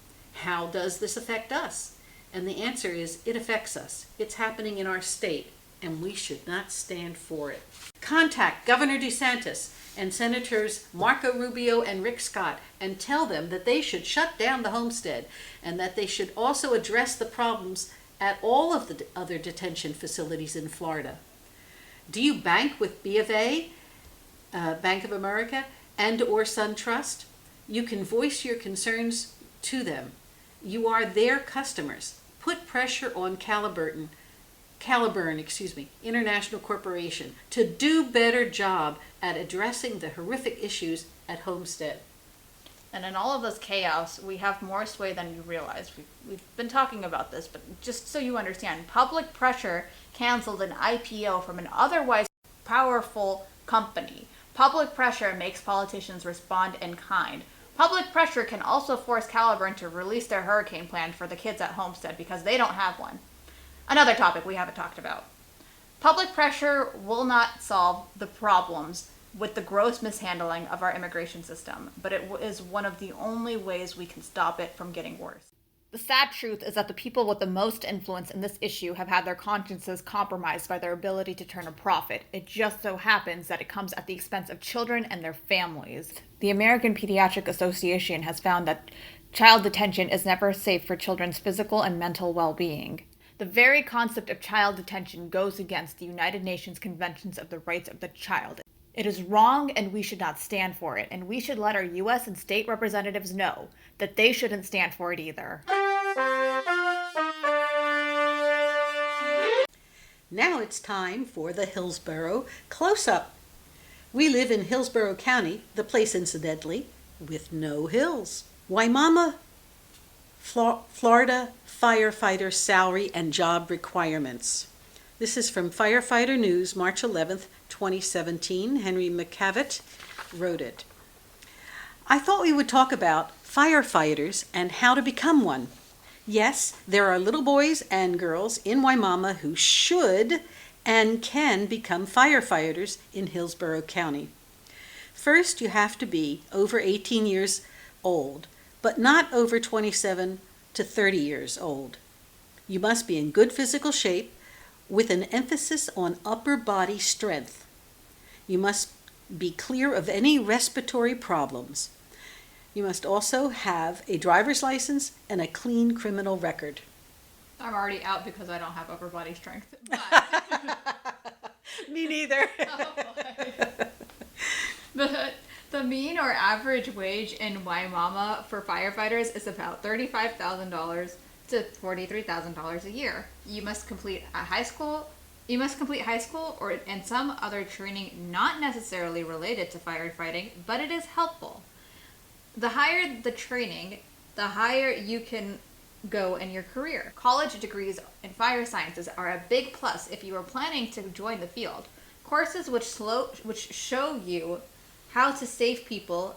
Speaker 1: How does this affect us? And the answer is, it affects us. It's happening in our state, and we should not stand for it. Contact Governor DeSantis and Senators Marco Rubio and Rick Scott and tell them that they should shut down the Homestead and that they should also address the problems at all of the other detention facilities in Florida. Do you bank with B of A, Bank of America, and or SunTrust? You can voice your concerns to them. You are their customers. Put pressure on Caliburn, International Corporation, to do better job at addressing the horrific issues at Homestead.
Speaker 3: And in all of this chaos, we have more sway than you realize. We've been talking about this, but just so you understand, public pressure canceled an IPO from an otherwise powerful company. Public pressure makes politicians respond in kind. Public pressure can also force Caliburn to release their hurricane plan for the kids at Homestead because they don't have one. Another topic we haven't talked about. Public pressure will not solve the problems with the gross mishandling of our immigration system, but it is one of the only ways we can stop it from getting worse. The sad truth is that the people with the most influence in this issue have had their consciences compromised by their ability to turn a profit. It just so happens that it comes at the expense of children and their families. The American Pediatric Association has found that child detention is never safe for children's physical and mental well-being. The very concept of child detention goes against the United Nations Conventions of the Rights of the Child. It is wrong, and we should not stand for it, and we should let our U.S. and state representatives know that they shouldn't stand for it either.
Speaker 1: Now it's time for the Hillsborough Closeup. We live in Hillsborough County, the place incidentally with no hills. Wimauma, Florida firefighter salary and job requirements. This is from Firefighter News, March 11th, 2017. Henry McCavitt wrote it. I thought we would talk about firefighters and how to become one. Yes, there are little boys and girls in Wimauma who should and can become firefighters in Hillsborough County. First, you have to be over 18 years old, but not over 27 to 30 years old. You must be in good physical shape with an emphasis on upper body strength. You must be clear of any respiratory problems. You must also have a driver's license and a clean criminal record.
Speaker 3: I'm already out because I don't have upper body strength. But
Speaker 1: Me neither.
Speaker 3: The mean or average wage in Wimauma for firefighters is about $35,000 to $43,000 a year. You must complete high school and some other training not necessarily related to firefighting, but it is helpful. The higher the training, the higher you can go in your career. College degrees in fire sciences are a big plus if you are planning to join the field. Courses which show you how to save people,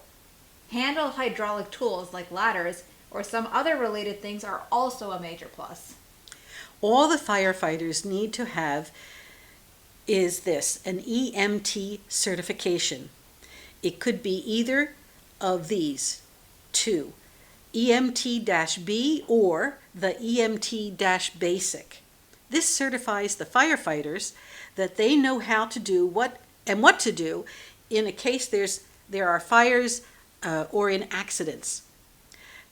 Speaker 3: handle hydraulic tools like ladders, or some other related things are also a major plus.
Speaker 1: All the firefighters need to have is this, an EMT certification. It could be either of these two, EMT-B or the EMT-Basic. This certifies the firefighters that they know how to do what to do in a case there are fires or in accidents.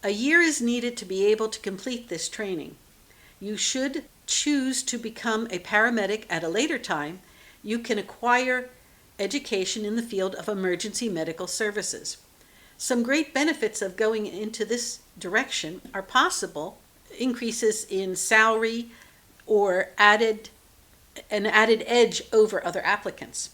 Speaker 1: A year is needed to be able to complete this training. You should choose to become a paramedic at a later time. You can acquire education in the field of emergency medical services. Some great benefits of going into this direction are possible: increases in salary or an added edge over other applicants.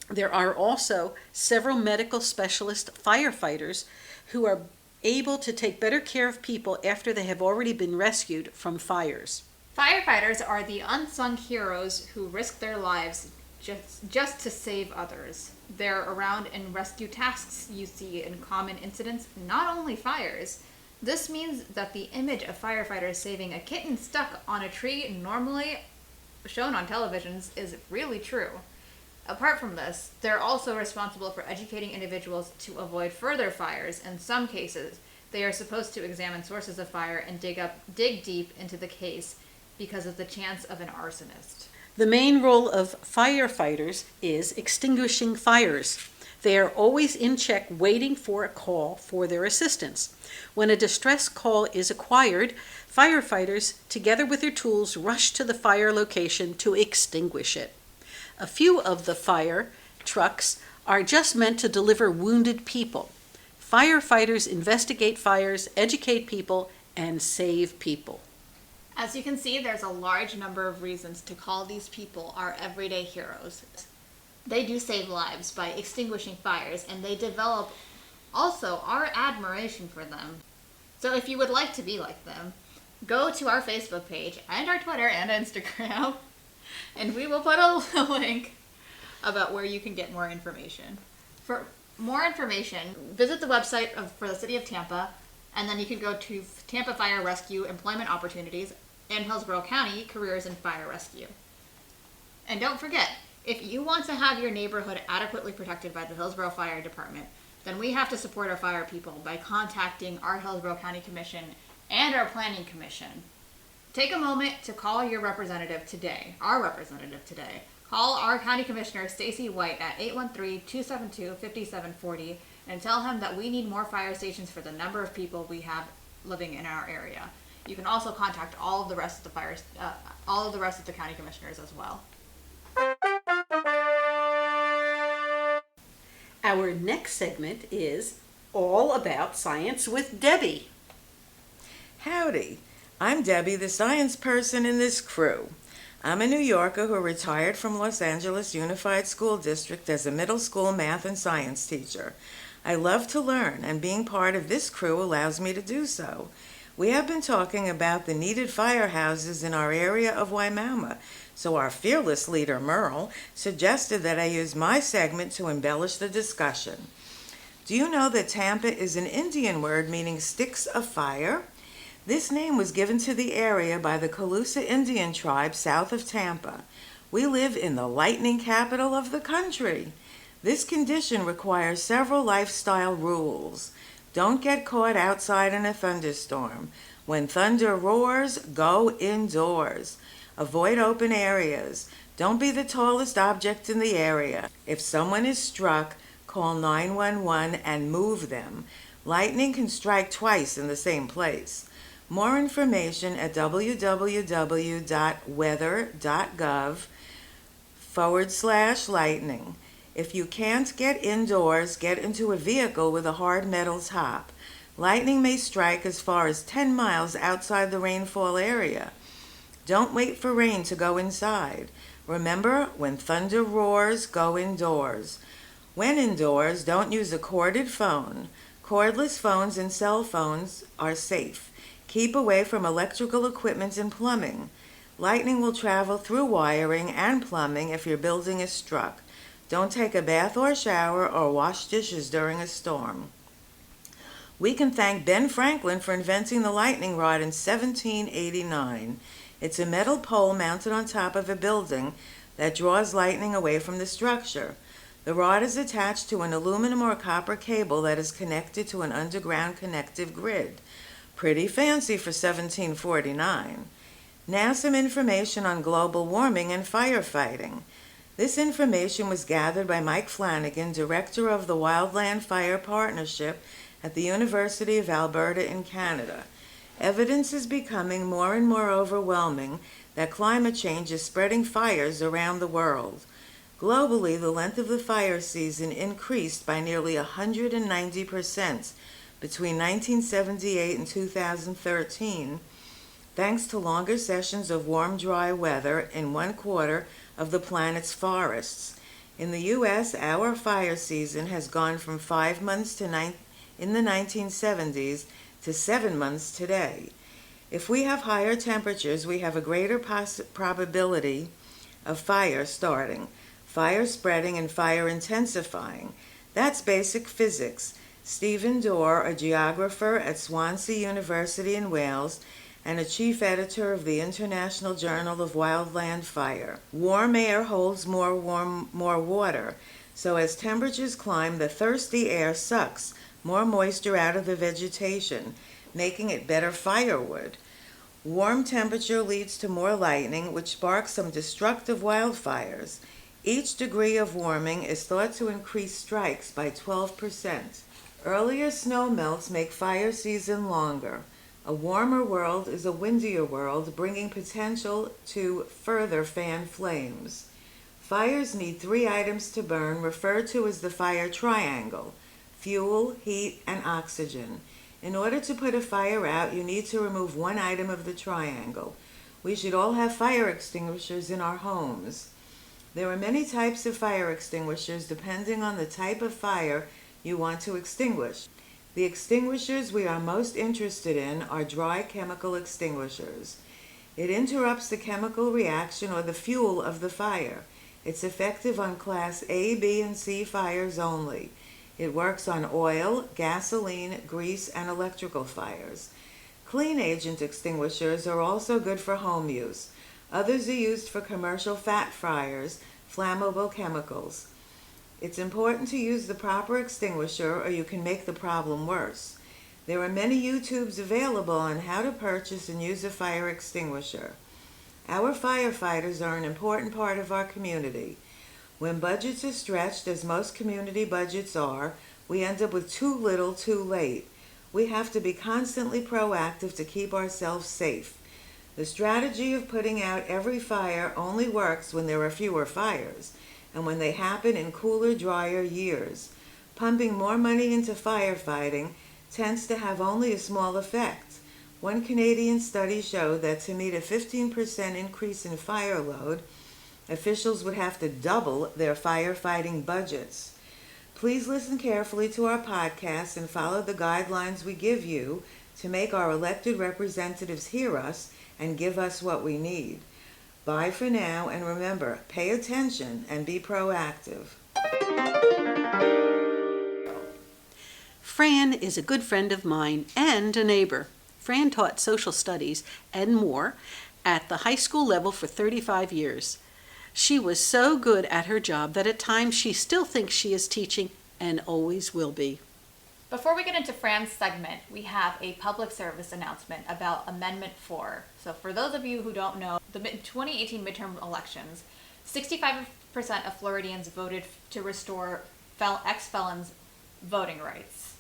Speaker 1: There are also several medical specialist firefighters who are able to take better care of people after they have already been rescued from fires.
Speaker 3: Firefighters are the unsung heroes who risk their lives just to save others. They're around in rescue tasks you see in common incidents, not only fires. This means that the image of firefighters saving a kitten stuck on a tree normally shown on televisions is really true. Apart from this, they're also responsible for educating individuals to avoid further fires. In some cases, they are supposed to examine sources of fire and dig deep into the case because of the chance of an arsonist.
Speaker 1: The main role of firefighters is extinguishing fires. They are always in check, waiting for a call for their assistance. When a distress call is acquired, firefighters, together with their tools, rush to the fire location to extinguish it. A few of the fire trucks are just meant to deliver wounded people. Firefighters investigate fires, educate people, and save people.
Speaker 3: As you can see, there's a large number of reasons to call these people our everyday heroes. They do save lives by extinguishing fires, and they develop also our admiration for them. So if you would like to be like them, go to our Facebook page and our Twitter and Instagram, and we will put a link about where you can get more information. For more information, visit the website for the City of Tampa, and then you can go to Tampa Fire Rescue Employment Opportunities and Hillsborough County Careers in Fire Rescue. And don't forget, if you want to have your neighborhood adequately protected by the Hillsborough Fire Department, then we have to support our fire people by contacting our Hillsborough County Commission and our Planning Commission. Take a moment to call your representative today, our representative today. Call our County Commissioner, Stacy White, at 813-272-5740 and tell him that we need more fire stations for the number of people we have living in our area. You can also contact all of the rest of the county commissioners as well.
Speaker 1: Our next segment is All About Science with Debbie.
Speaker 5: Howdy, I'm Debbie, the science person in this crew. I'm a New Yorker who retired from Los Angeles Unified School District as a middle school math and science teacher. I love to learn, and being part of this crew allows me to do so. We have been talking about the needed firehouses in our area of Wimauma, so our fearless leader, Merle, suggested that I use my segment to embellish the discussion. Do you know that Tampa is an Indian word meaning sticks of fire? This name was given to the area by the Closeup Indian tribe south of Tampa. We live in the lightning capital of the country. This condition requires several lifestyle rules. Don't get caught outside in a thunderstorm. When thunder roars, go indoors. Avoid open areas. Don't be the tallest object in the area. If someone is struck, call 911 and move them. Lightning can strike twice in the same place. More information at www.weather.gov/lightning. If you can't get indoors, get into a vehicle with a hard metal top. Lightning may strike as far as 10 miles outside the rainfall area. Don't wait for rain to go inside. Remember, when thunder roars, go indoors. When indoors, don't use a corded phone. Cordless phones and cell phones are safe. Keep away from electrical equipment and plumbing. Lightning will travel through wiring and plumbing if your building is struck. Don't take a bath or shower or wash dishes during a storm. We can thank Ben Franklin for inventing the lightning rod in 1789. It's a metal pole mounted on top of a building that draws lightning away from the structure. The rod is attached to an aluminum or copper cable that is connected to an underground connective grid. Pretty fancy for 1749. Now some information on global warming and firefighting. This information was gathered by Mike Flanagan, director of the Wildland Fire Partnership at the University of Alberta in Canada. Evidence is becoming more and more overwhelming that climate change is spreading fires around the world. Globally, the length of the fire season increased by nearly 190% between 1978 and 2013, thanks to longer sessions of warm, dry weather in one quarter of the planet's forests. In the U.S., our fire season has gone from 5 months in the 1970s to 7 months today. If we have higher temperatures, we have a greater probability of fire starting, fire spreading, and fire intensifying. That's basic physics. Stephen Dorr, a geographer at Swansea University in Wales and a chief editor of the International Journal of Wildland Fire. Warm air holds more water, so as temperatures climb, the thirsty air sucks more moisture out of the vegetation, making it better firewood. Warm temperature leads to more lightning, which sparks some destructive wildfires. Each degree of warming is thought to increase strikes by 12%. Earlier snow melts make fire season longer. A warmer world is a windier world, bringing potential to further fan flames. Fires need 3 items to burn, referred to as the fire triangle: fuel, heat, and oxygen. In order to put a fire out, you need to remove 1 item of the triangle. We should all have fire extinguishers in our homes. There are many types of fire extinguishers depending on the type of fire you want to extinguish. The extinguishers we are most interested in are dry chemical extinguishers. It interrupts the chemical reaction or the fuel of the fire. It's effective on Class A, B, and C fires only. It works on oil, gasoline, grease, and electrical fires. Clean agent extinguishers are also good for home use. Others are used for commercial fat fryers, flammable chemicals. It's important to use the proper extinguisher or you can make the problem worse. There are many YouTubes available on how to purchase and use a fire extinguisher. Our firefighters are an important part of our community. When budgets are stretched, as most community budgets are, we end up with too little, too late. We have to be constantly proactive to keep ourselves safe. The strategy of putting out every fire only works when there are fewer fires, and when they happen in cooler, drier years. Pumping more money into firefighting tends to have only a small effect. One Canadian study showed that to meet a 15% increase in fire load, officials would have to double their firefighting budgets. Please listen carefully to our podcast and follow the guidelines we give you to make our elected representatives hear us and give us what we need. Bye for now, and remember, pay attention and be proactive.
Speaker 1: Fran is a good friend of mine and a neighbor. Fran taught social studies and more at the high school level for 35 years. She was so good at her job that at times she still thinks she is teaching and always will be.
Speaker 3: Before we get into Fran's segment, we have a public service announcement about Amendment 4. So for those of you who don't know, the 2018 midterm elections, 65% of Floridians voted to restore ex-felons voting rights.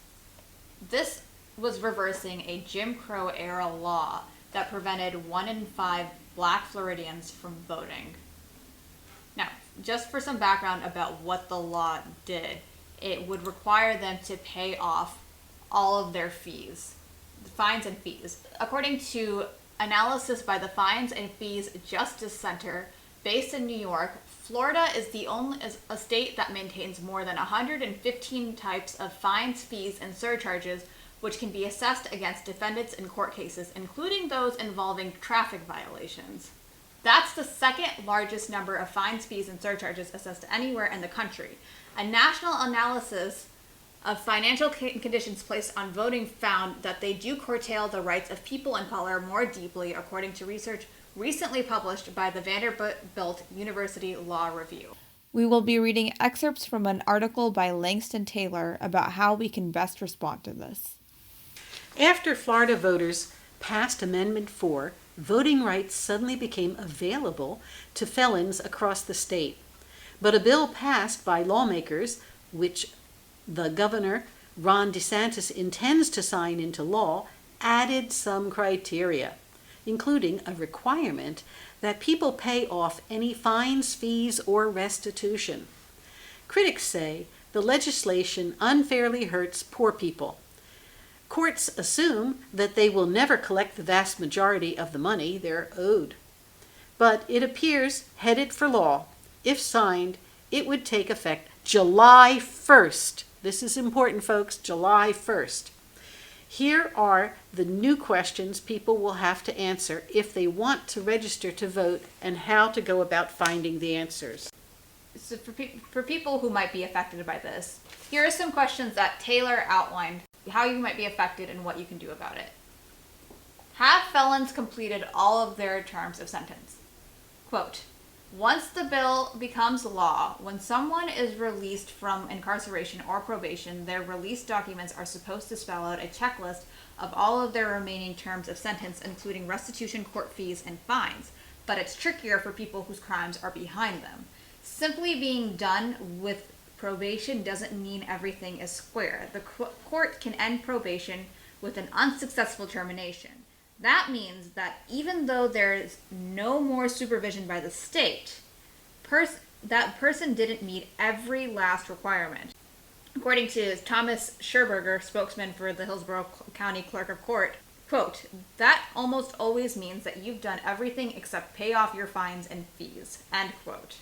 Speaker 3: This was reversing a Jim Crow era law that prevented 1 in 5 Black Floridians from voting. Now, just for some background about what the law did, it would require them to pay off all of their fees, the fines and fees. According to analysis by the Fines and Fees Justice Center, based in New York, Florida is a state that maintains more than 115 types of fines, fees, and surcharges, which can be assessed against defendants in court cases, including those involving traffic violations. That's the second largest number of fines, fees, and surcharges assessed anywhere in the country. A national analysis of financial conditions placed on voting found that they do curtail the rights of people in color more deeply, according to research recently published by the Vanderbilt University Law Review.
Speaker 4: We will be reading excerpts from an article by Langston Taylor about how we can best respond to this.
Speaker 1: After Florida voters passed Amendment 4, voting rights suddenly became available to felons across the state. But a bill passed by lawmakers, which the governor, Ron DeSantis, intends to sign into law, added some criteria, including a requirement that people pay off any fines, fees, or restitution. Critics say the legislation unfairly hurts poor people. Courts assume that they will never collect the vast majority of the money they're owed. But it appears headed for law. If signed, it would take effect July 1st. This is important, folks, July 1st. Here are the new questions people will have to answer if they want to register to vote and how to go about finding the answers.
Speaker 3: So for people who might be affected by this, here are some questions that Taylor outlined, how you might be affected and what you can do about it. Have felons completed all of their terms of sentence? Quote, once the bill becomes law, when someone is released from incarceration or probation, their release documents are supposed to spell out a checklist of all of their remaining terms of sentence, including restitution, court fees, and fines. But it's trickier for people whose crimes are behind them. Simply being done with probation doesn't mean everything is square. The court can end probation with an unsuccessful termination. That means that even though there is no more supervision by the state, that person didn't meet every last requirement. According to Thomas Scherberger, spokesman for the Hillsborough County Clerk of Court, quote, "That almost always means that you've done everything except pay off your fines and fees," end quote.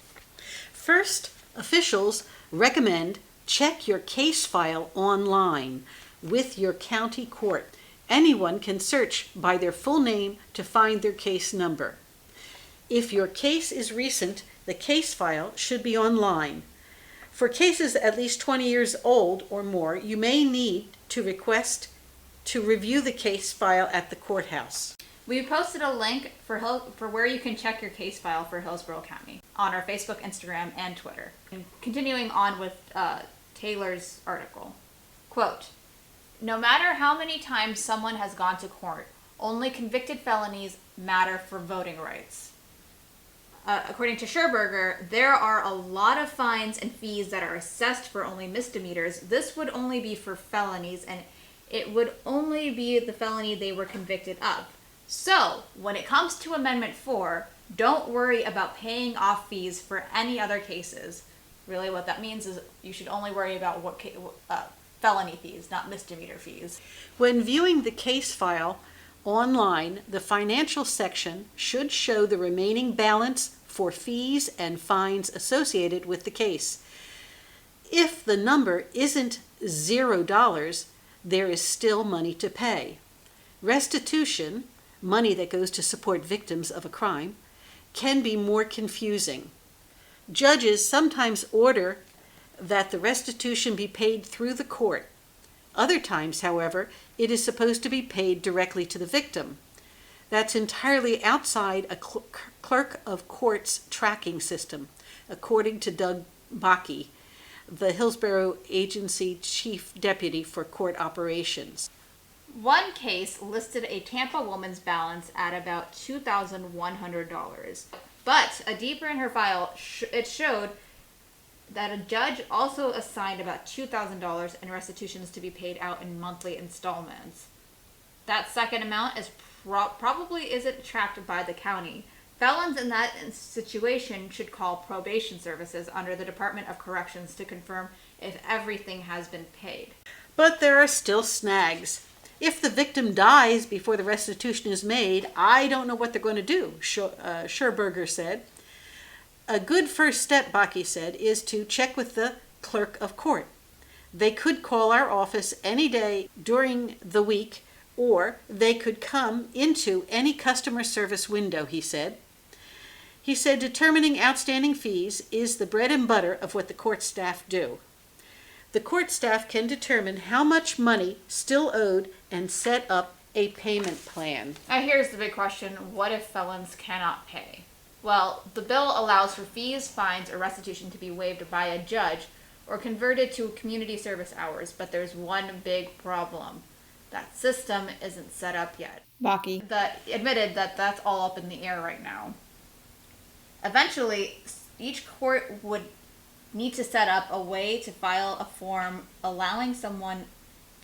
Speaker 1: First, officials recommend check your case file online with your county court. Anyone can search by their full name to find their case number. If your case is recent, the case file should be online. For cases at least 20 years old or more, you may need to request to review the case file at the courthouse.
Speaker 3: We posted a link for where you can check your case file for Hillsborough County on our Facebook, Instagram, and Twitter. And continuing on with Taylor's article, quote, "No matter how many times someone has gone to court, only convicted felonies matter for voting rights." According to Scherberger, there are a lot of fines and fees that are assessed for only misdemeanors. This would only be for felonies, and it would only be the felony they were convicted of. So, when it comes to Amendment 4, don't worry about paying off fees for any other cases. Really what that means is you should only worry about felony fees, not misdemeanor fees.
Speaker 1: When viewing the case file online, the financial section should show the remaining balance for fees and fines associated with the case. If the number isn't $0, there is still money to pay. Restitution, money that goes to support victims of a crime, can be more confusing. Judges sometimes order that the restitution be paid through the court. Other times, however, it is supposed to be paid directly to the victim. That's entirely outside a clerk of court's tracking system, according to Doug Bakke, the Hillsborough Agency Chief Deputy for Court Operations.
Speaker 3: One case listed a Tampa woman's balance at about $2,100. But deeper in her file, it showed that a judge also assigned about $2,000 in restitutions to be paid out in monthly installments. That second amount is probably isn't tracked by the county. Felons in that situation should call probation services under the Department of Corrections to confirm if everything has been paid.
Speaker 1: But there are still snags. If the victim dies before the restitution is made, I don't know what they're going to do, Scherberger said. A good first step, Bakke said, is to check with the clerk of court. They could call our office any day during the week, or they could come into any customer service window, he said. He said determining outstanding fees is the bread and butter of what the court staff do. The court staff can determine how much money still owed and set up a payment plan.
Speaker 3: Now here's the big question, what if felons cannot pay? Well, the bill allows for fees, fines, or restitution to be waived by a judge or converted to community service hours, but there's one big problem. That system isn't set up yet.
Speaker 4: Bakke.
Speaker 3: That admitted that that's all up in the air right now. Eventually, each court would need to set up a way to file a form allowing someone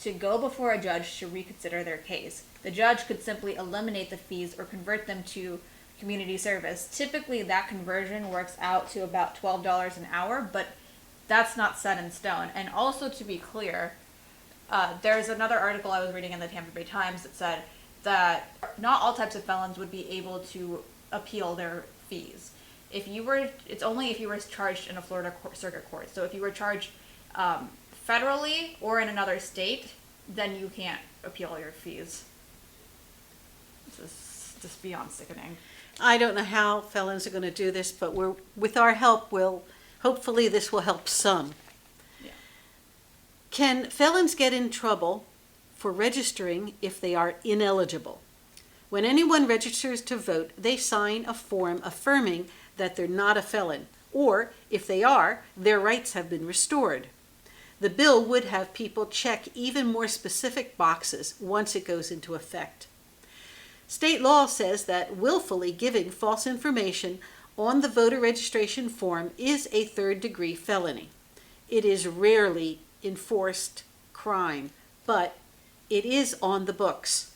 Speaker 3: to go before a judge to reconsider their case. The judge could simply eliminate the fees or convert them to community service. Typically, that conversion works out to about $12 an hour, but that's not set in stone. And also, to be clear, there's another article I was reading in the Tampa Bay Times that said that not all types of felons would be able to appeal their fees. It's only if you were charged in a Florida circuit court. So if you were charged federally or in another state, then you can't appeal your fees. This is just beyond sickening.
Speaker 1: I don't know how felons are going to do this, but with our help, hopefully this will help some.
Speaker 3: Yeah.
Speaker 1: Can felons get in trouble for registering if they are ineligible? When anyone registers to vote, they sign a form affirming that they're not a felon, or if they are, their rights have been restored. The bill would have people check even more specific boxes once it goes into effect. State law says that willfully giving false information on the voter registration form is a third-degree felony. It is rarely enforced crime, but it is on the books.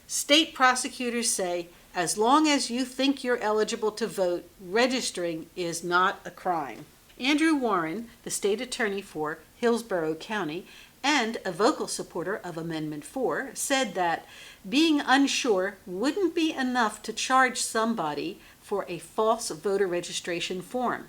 Speaker 1: State prosecutors say As long as you think you're eligible to vote, registering is not a crime. Andrew Warren, the state attorney for Hillsborough County and a vocal supporter of Amendment 4, said that being unsure wouldn't be enough to charge somebody for a false voter registration form.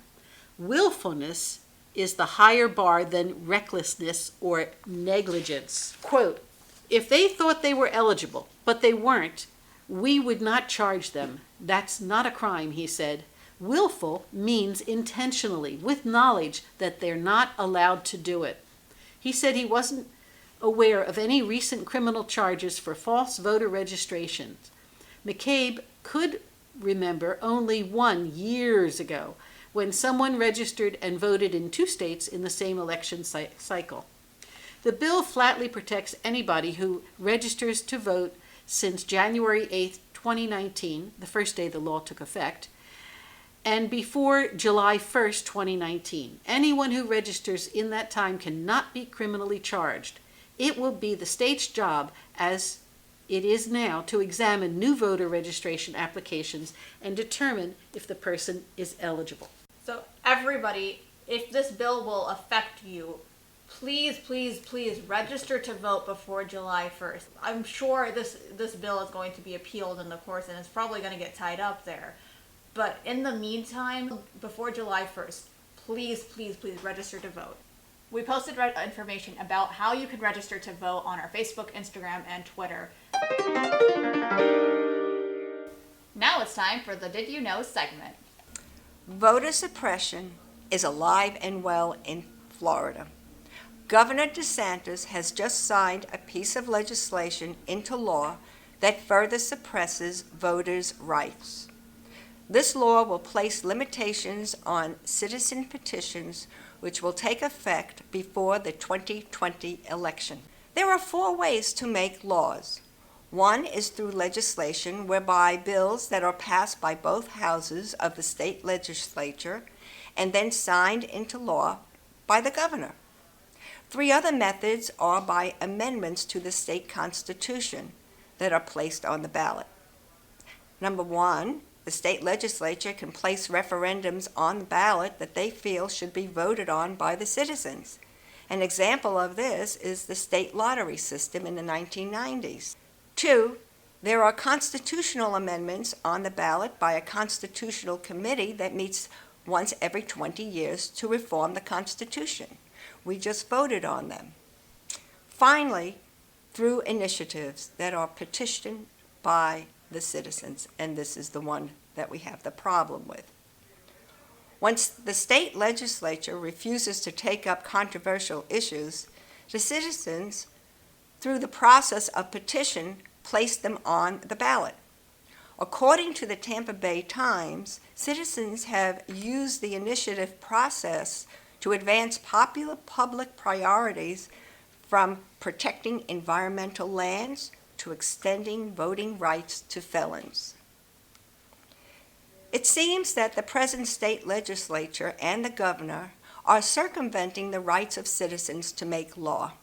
Speaker 1: Willfulness is the higher bar than recklessness or negligence. Quote, if they thought they were eligible, but they weren't, we would not charge them. That's not a crime, he said. Willful means intentionally, with knowledge that they're not allowed to do it. He said he wasn't aware of any recent criminal charges for false voter registrations. McCabe could remember only one years ago when someone registered and voted in 2 states in the same election cycle. The bill flatly protects anybody who registers to vote since January 8, 2019, the first day the law took effect, and before July 1st, 2019. Anyone who registers in that time cannot be criminally charged. It will be the state's job, as it is now, to examine new voter registration applications and determine if the person is eligible.
Speaker 3: So everybody, if this bill will affect you, please, please, please register to vote before July 1st. I'm sure this bill is going to be appealed in the courts and it's probably going to get tied up there. But in the meantime, before July 1st, please, please, please register to vote. We posted information about how you can register to vote on our Facebook, Instagram, and Twitter. Now it's time for the Did You Know segment.
Speaker 6: Voter suppression is alive and well in Florida. Governor DeSantis has just signed a piece of legislation into law that further suppresses voters' rights. This law will place limitations on citizen petitions, which will take effect before the 2020 election. There are 4 ways to make laws. One is through legislation, whereby bills that are passed by both houses of the state legislature and then signed into law by the governor. 3 other methods are by amendments to the state constitution that are placed on the ballot. Number 1, the state legislature can place referendums on the ballot that they feel should be voted on by the citizens. An example of this is the state lottery system in the 1990s. 2, there are constitutional amendments on the ballot by a constitutional committee that meets once every 20 years to reform the Constitution. We just voted on them. Finally, through initiatives that are petitioned by the citizens, and this is the one that we have the problem with. Once the state legislature refuses to take up controversial issues, the citizens, through the process of petition, place them on the ballot. According to the Tampa Bay Times, citizens have used the initiative process to advance popular public priorities, from protecting environmental lands to extending voting rights to felons. It seems that the present state legislature and the governor are circumventing the rights of citizens to make law.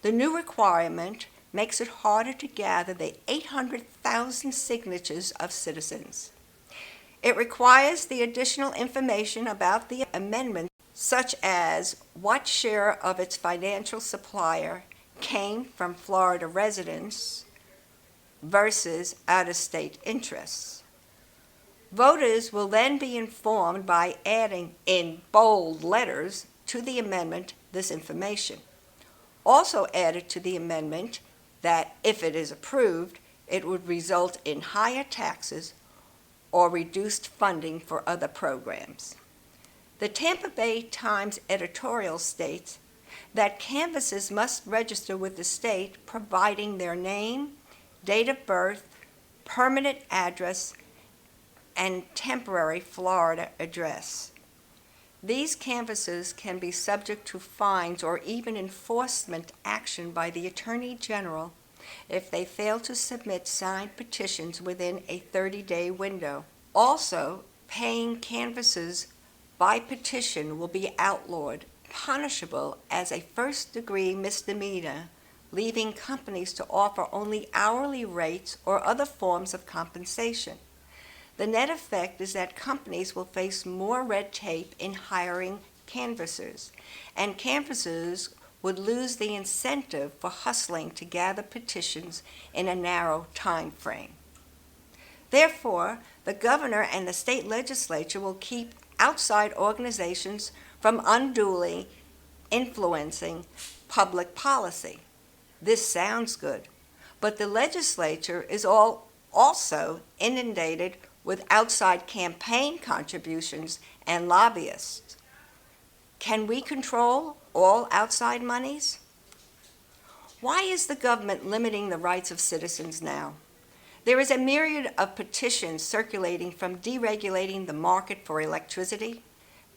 Speaker 6: The new requirement makes it harder to gather the 800,000 signatures of citizens. It requires the additional information about the amendment, such as what share of its financial supplier came from Florida residents versus out-of-state interests. Voters will then be informed by adding in bold letters to the amendment this information. Also added to the amendment that if it is approved, it would result in higher taxes or reduced funding for other programs. The Tampa Bay Times editorial states that canvassers must register with the state, providing their name, date of birth, permanent address, and temporary Florida address. These canvassers can be subject to fines or even enforcement action by the Attorney General if they fail to submit signed petitions within a 30-day window. Also, paying canvassers by petition will be outlawed, punishable as a first-degree misdemeanor leaving companies to offer only hourly rates or other forms of compensation. The net effect is that companies will face more red tape in hiring canvassers, and canvassers would lose the incentive for hustling to gather petitions in a narrow time frame. Therefore, the governor and the state legislature will keep outside organizations from unduly influencing public policy. This sounds good, but the legislature is also inundated with outside campaign contributions and lobbyists. Can we control all outside monies? Why is the government limiting the rights of citizens now? There is a myriad of petitions circulating from deregulating the market for electricity,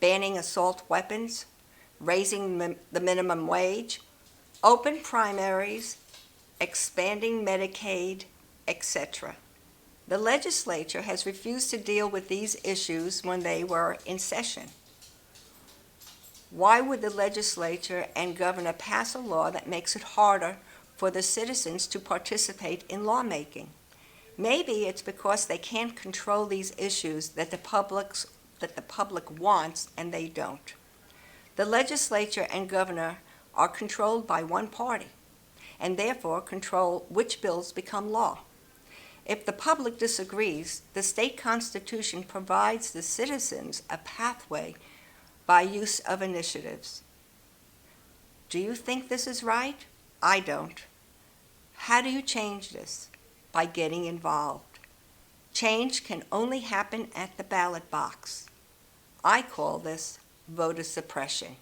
Speaker 6: banning assault weapons, raising the minimum wage, open primaries, expanding Medicaid, etc. The legislature has refused to deal with these issues when they were in session. Why would the legislature and governor pass a law that makes it harder for the citizens to participate in lawmaking? Maybe it's because they can't control these issues that the public wants and they don't. The legislature and governor are controlled by one party and therefore control which bills become law. If the public disagrees, the state constitution provides the citizens a pathway by use of initiatives. Do you think this is right? I don't. How do you change this? By getting involved. Change can only happen at the ballot box. I call this voter suppression.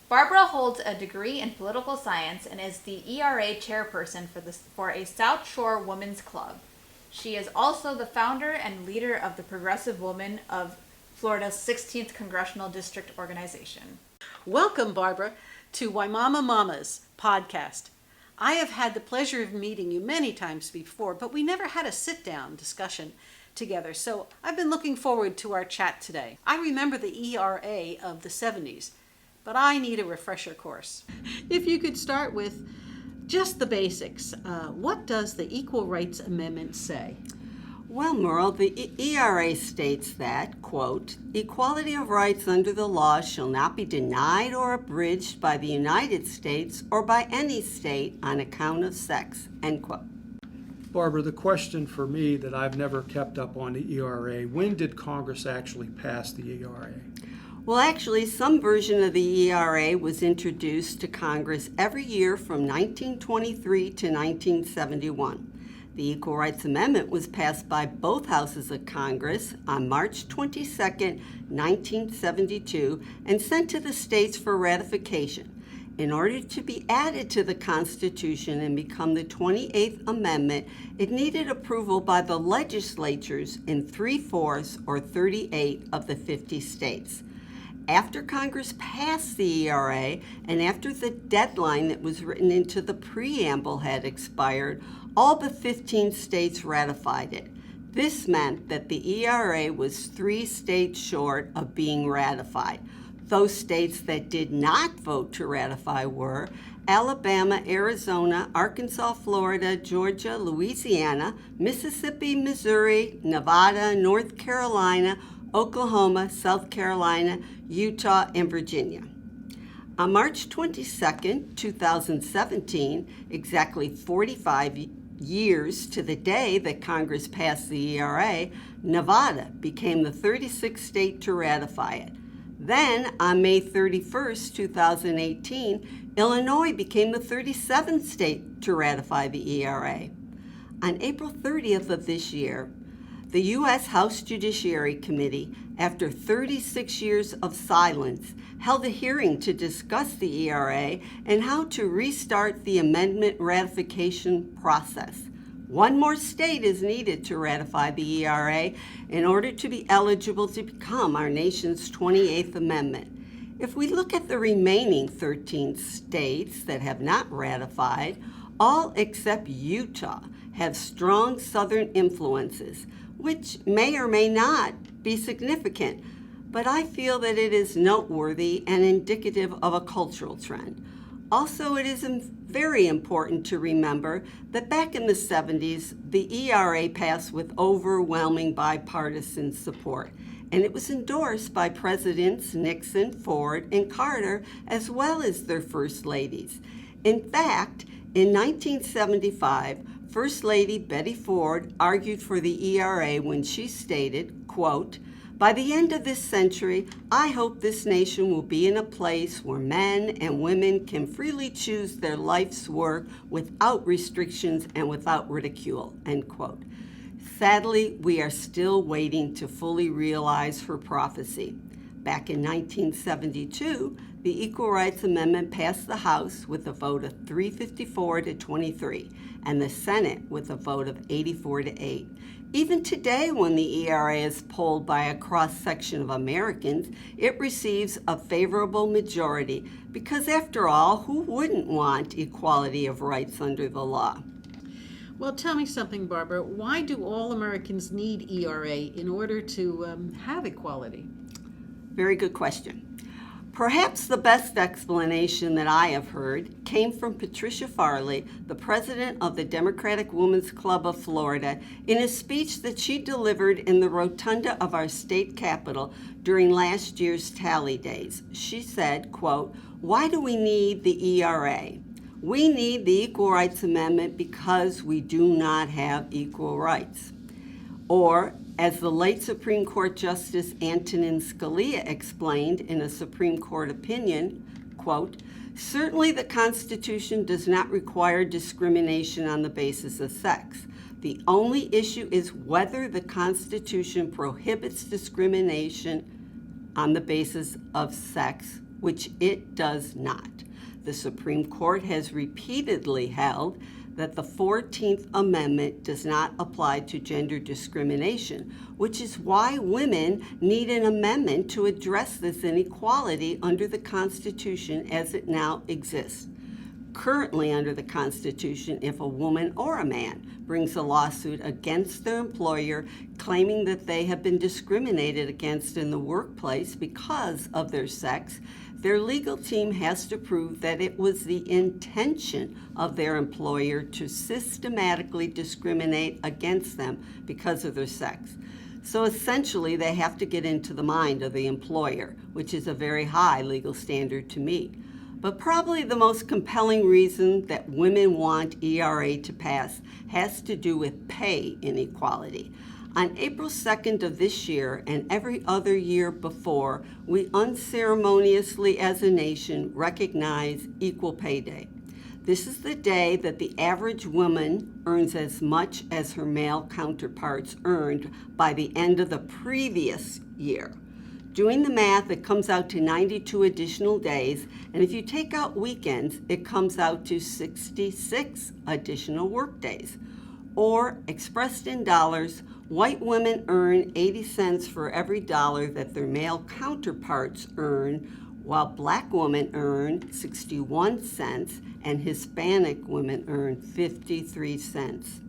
Speaker 3: Barbara holds a degree in political science and is the ERA chairperson for a South Shore Women's Club. She is also the founder and leader of the Progressive Women of Florida's 16th Congressional District Organization.
Speaker 1: Welcome, Barbara, to Wimauma Mamas podcast. I have had the pleasure of meeting you many times before, but we never had a sit-down discussion together, so I've been looking forward to our chat today. I remember the ERA of the 70s, but I need a refresher course. If you could start with just the basics, what does the Equal Rights Amendment say?
Speaker 7: Well, Merle, the ERA states that, quote, equality of rights under the law shall not be denied or abridged by the United States or by any state on account of sex, end quote.
Speaker 8: Barbara, the question for me that I've never kept up on the ERA, when did Congress actually pass the ERA?
Speaker 7: Well, actually, some version of the ERA was introduced to Congress every year from 1923 to 1971. The Equal Rights Amendment was passed by both houses of Congress on March 22, 1972, and sent to the states for ratification. In order to be added to the Constitution and become the 28th Amendment, it needed approval by the legislatures in 3/4 or 38 of the 50 states. After Congress passed the ERA and after the deadline that was written into the preamble had expired, all but 15 states ratified it. This meant that the ERA was 3 states short of being ratified. Those states that did not vote to ratify were Alabama, Arizona, Arkansas, Florida, Georgia, Louisiana, Mississippi, Missouri, Nevada, North Carolina, Oklahoma, South Carolina, Utah, and Virginia. On March 22, 2017, exactly 45 years to the day that Congress passed the ERA, Nevada became the 36th state to ratify it. Then, on May 31, 2018, Illinois became the 37th state to ratify the ERA. On April 30th of this year, the U.S. House Judiciary Committee, after 36 years of silence, held a hearing to discuss the ERA and how to restart the amendment ratification process. One more state is needed to ratify the ERA in order to be eligible to become our nation's 28th Amendment. If we look at the remaining 13 states that have not ratified, all except Utah have strong Southern influences, which may or may not be significant. but I feel that it is noteworthy and indicative of a cultural trend. Also, it is very important to remember that back in the 70s, the ERA passed with overwhelming bipartisan support, and it was endorsed by Presidents Nixon, Ford, and Carter, as well as their first ladies. In fact, in 1975, First Lady Betty Ford argued for the ERA when she stated, quote, "By the end of this century, I hope this nation will be in a place where men and women can freely choose their life's work without restrictions and without ridicule," end quote. Sadly, we are still waiting to fully realize her prophecy. Back in 1972, the Equal Rights Amendment passed the House with a vote of 354 to 23, and the Senate with a vote of 84 to 8. Even today, when the ERA is polled by a cross-section of Americans, it receives a favorable majority because, after all, who wouldn't want equality of rights under the law?
Speaker 1: Well, tell me something, Barbara. Why do all Americans need ERA in order to have equality?
Speaker 7: Very good question. Perhaps the best explanation that I have heard came from Patricia Farley, the president of the Democratic Women's Club of Florida, in a speech that she delivered in the rotunda of our state capitol during last year's tally days. She said, quote, "Why do we need the ERA? We need the Equal Rights Amendment because we do not have equal rights." Or, as the late Supreme Court Justice Antonin Scalia explained in a Supreme Court opinion, quote, "Certainly the Constitution does not require discrimination on the basis of sex. The only issue is whether the Constitution prohibits discrimination on the basis of sex, which it does not. The Supreme Court has repeatedly held that the 14th Amendment does not apply to gender discrimination, which is why women need an amendment to address this inequality under the Constitution as it now exists. Currently under the Constitution, if a woman or a man brings a lawsuit against their employer claiming that they have been discriminated against in the workplace because of their sex, their legal team has to prove that it was the intention of their employer to systematically discriminate against them because of their sex. So essentially, they have to get into the mind of the employer, which is a very high legal standard to meet. But probably the most compelling reason that women want ERA to pass has to do with pay inequality. On April 2nd of this year and every other year before, we unceremoniously as a nation recognize Equal Pay Day. This is the day that the average woman earns as much as her male counterparts earned by the end of the previous year. Doing the math, it comes out to 92 additional days, and if you take out weekends, it comes out to 66 additional work days. Or, expressed in dollars, white women earn 80 cents for every dollar that their male counterparts earn, while black women earn 61 cents and Hispanic women earn 53 cents.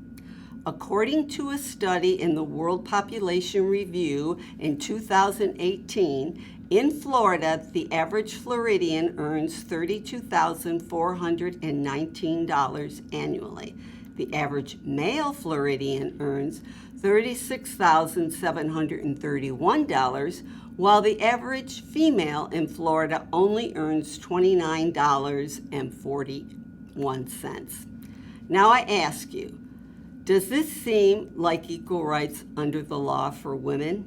Speaker 7: According to a study in the World Population Review in 2018, in Florida, the average Floridian earns $32,419 annually. The average male Floridian earns $36,731, while the average female in Florida only earns $29.41. Now I ask you, does this seem like equal rights under the law for women?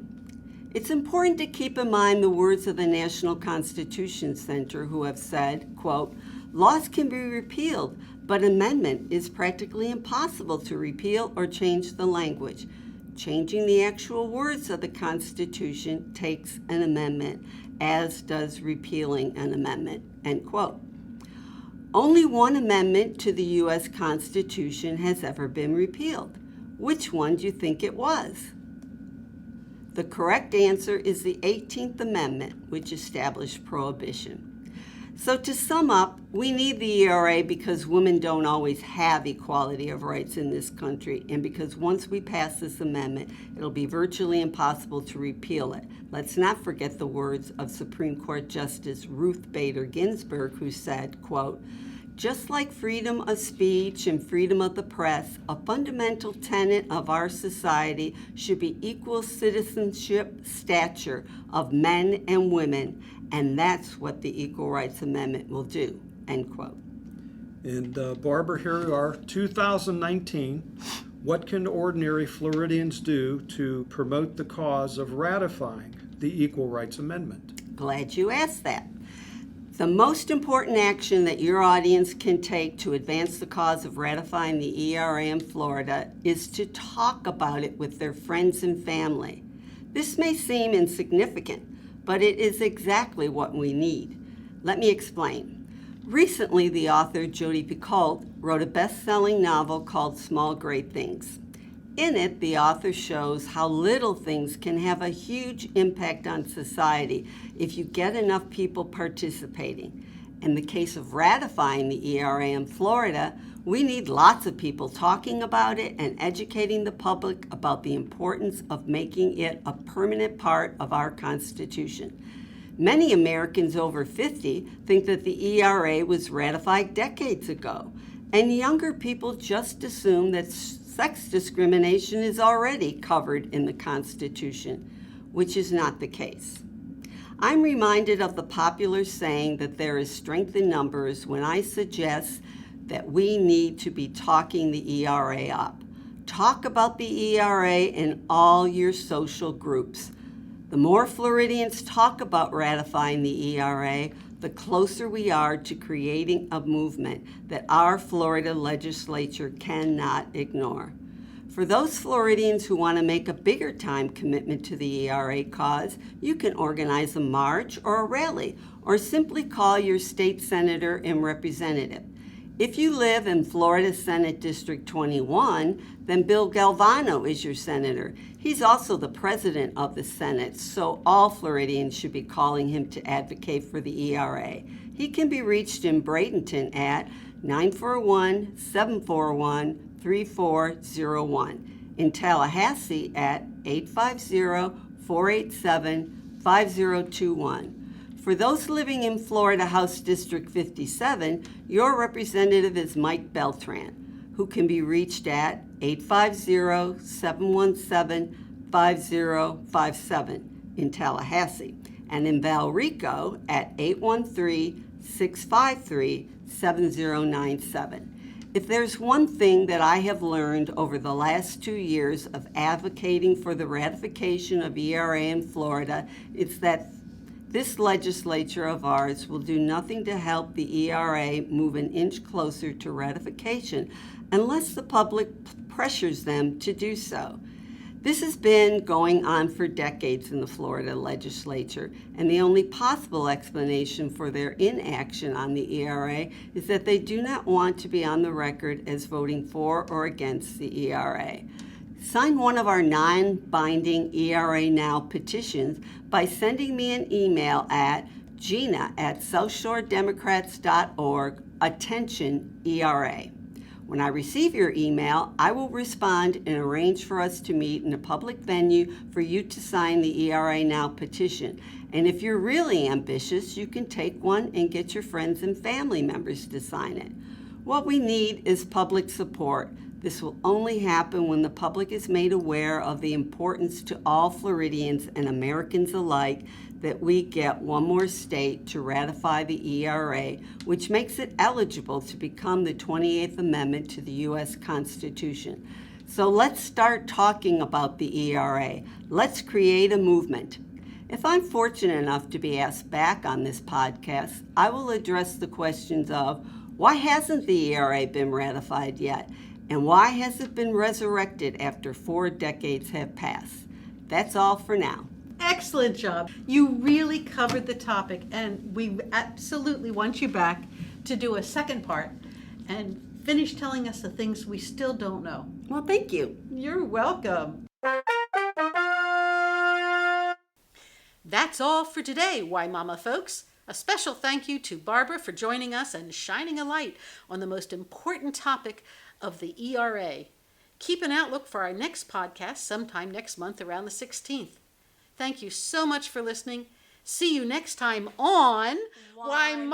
Speaker 7: It's important to keep in mind the words of the National Constitution Center, who have said, quote, "Laws can be repealed, but amendment is practically impossible to repeal or change the language. Changing the actual words of the Constitution takes an amendment, as does repealing an amendment," end quote. Only one amendment to the U.S. Constitution has ever been repealed. Which one do you think it was? The correct answer is the 18th Amendment, which established prohibition. So to sum up, we need the ERA because women don't always have equality of rights in this country, and because once we pass this amendment, it'll be virtually impossible to repeal it. Let's not forget the words of Supreme Court Justice Ruth Bader Ginsburg, who said, quote, "Just like freedom of speech and freedom of the press, a fundamental tenet of our society should be equal citizenship stature of men and women, and that's what the Equal Rights Amendment will do," end quote.
Speaker 8: And Barbara, here we are, 2019. What can ordinary Floridians do to promote the cause of ratifying the Equal Rights Amendment?
Speaker 7: Glad you asked that. The most important action that your audience can take to advance the cause of ratifying the ERA in Florida is to talk about it with their friends and family. This may seem insignificant, but it is exactly what we need. Let me explain. Recently, the author Jodi Picoult wrote a best-selling novel called Small Great Things. In it, the author shows how little things can have a huge impact on society if you get enough people participating. In the case of ratifying the ERA in Florida, we need lots of people talking about it and educating the public about the importance of making it a permanent part of our Constitution. Many Americans over 50 think that the ERA was ratified decades ago, and younger people just assume that sex discrimination is already covered in the Constitution, which is not the case. I'm reminded of the popular saying that there is strength in numbers when I suggest that we need to be talking the ERA up. Talk about the ERA in all your social groups. The more Floridians talk about ratifying the ERA, the closer we are to creating a movement that our Florida legislature cannot ignore. For those Floridians who want to make a bigger time commitment to the ERA cause, you can organize a march or a rally, or simply call your state senator and representative. If you live in Florida Senate District 21, then Bill Galvano is your senator. He's also the president of the Senate, so all Floridians should be calling him to advocate for the ERA. He can be reached in Bradenton at 941-741-3401, in Tallahassee at 850-487-5021. For those living in Florida House District 57, your representative is Mike Beltran, who can be reached at 850-717-5057 in Tallahassee, and in Valrico at 813-653-7097. If there's one thing that I have learned over the last 2 years of advocating for the ratification of ERA in Florida, it's that this legislature of ours will do nothing to help the ERA move an inch closer to ratification unless the public pressures them to do so. This has been going on for decades in the Florida legislature, and the only possible explanation for their inaction on the ERA is that they do not want to be on the record as voting for or against the ERA. Sign one of our non-binding ERA Now petitions by sending me an email at gina@southshoredemocrats.org, attention ERA. When I receive your email, I will respond and arrange for us to meet in a public venue for you to sign the ERA Now petition. And if you're really ambitious, you can take one and get your friends and family members to sign it. What we need is public support. This will only happen when the public is made aware of the importance to all Floridians and Americans alike that we get one more state to ratify the ERA, which makes it eligible to become the 28th Amendment to the U.S. Constitution. So let's start talking about the ERA. Let's create a movement. If I'm fortunate enough to be asked back on this podcast, I will address the questions of why hasn't the ERA been ratified yet? And why has it been resurrected after 4 decades have passed? That's all for now.
Speaker 1: Excellent job. You really covered the topic, and we absolutely want you back to do a second part and finish telling us the things we still don't know.
Speaker 7: Well, thank you.
Speaker 1: You're welcome. That's all for today, Wimauma folks. A special thank you to Barbara for joining us and shining a light on the most important topic of the ERA. Keep an outlook for our next podcast sometime next month around the 16th. Thank you so much for listening. See you next time on Wimauma.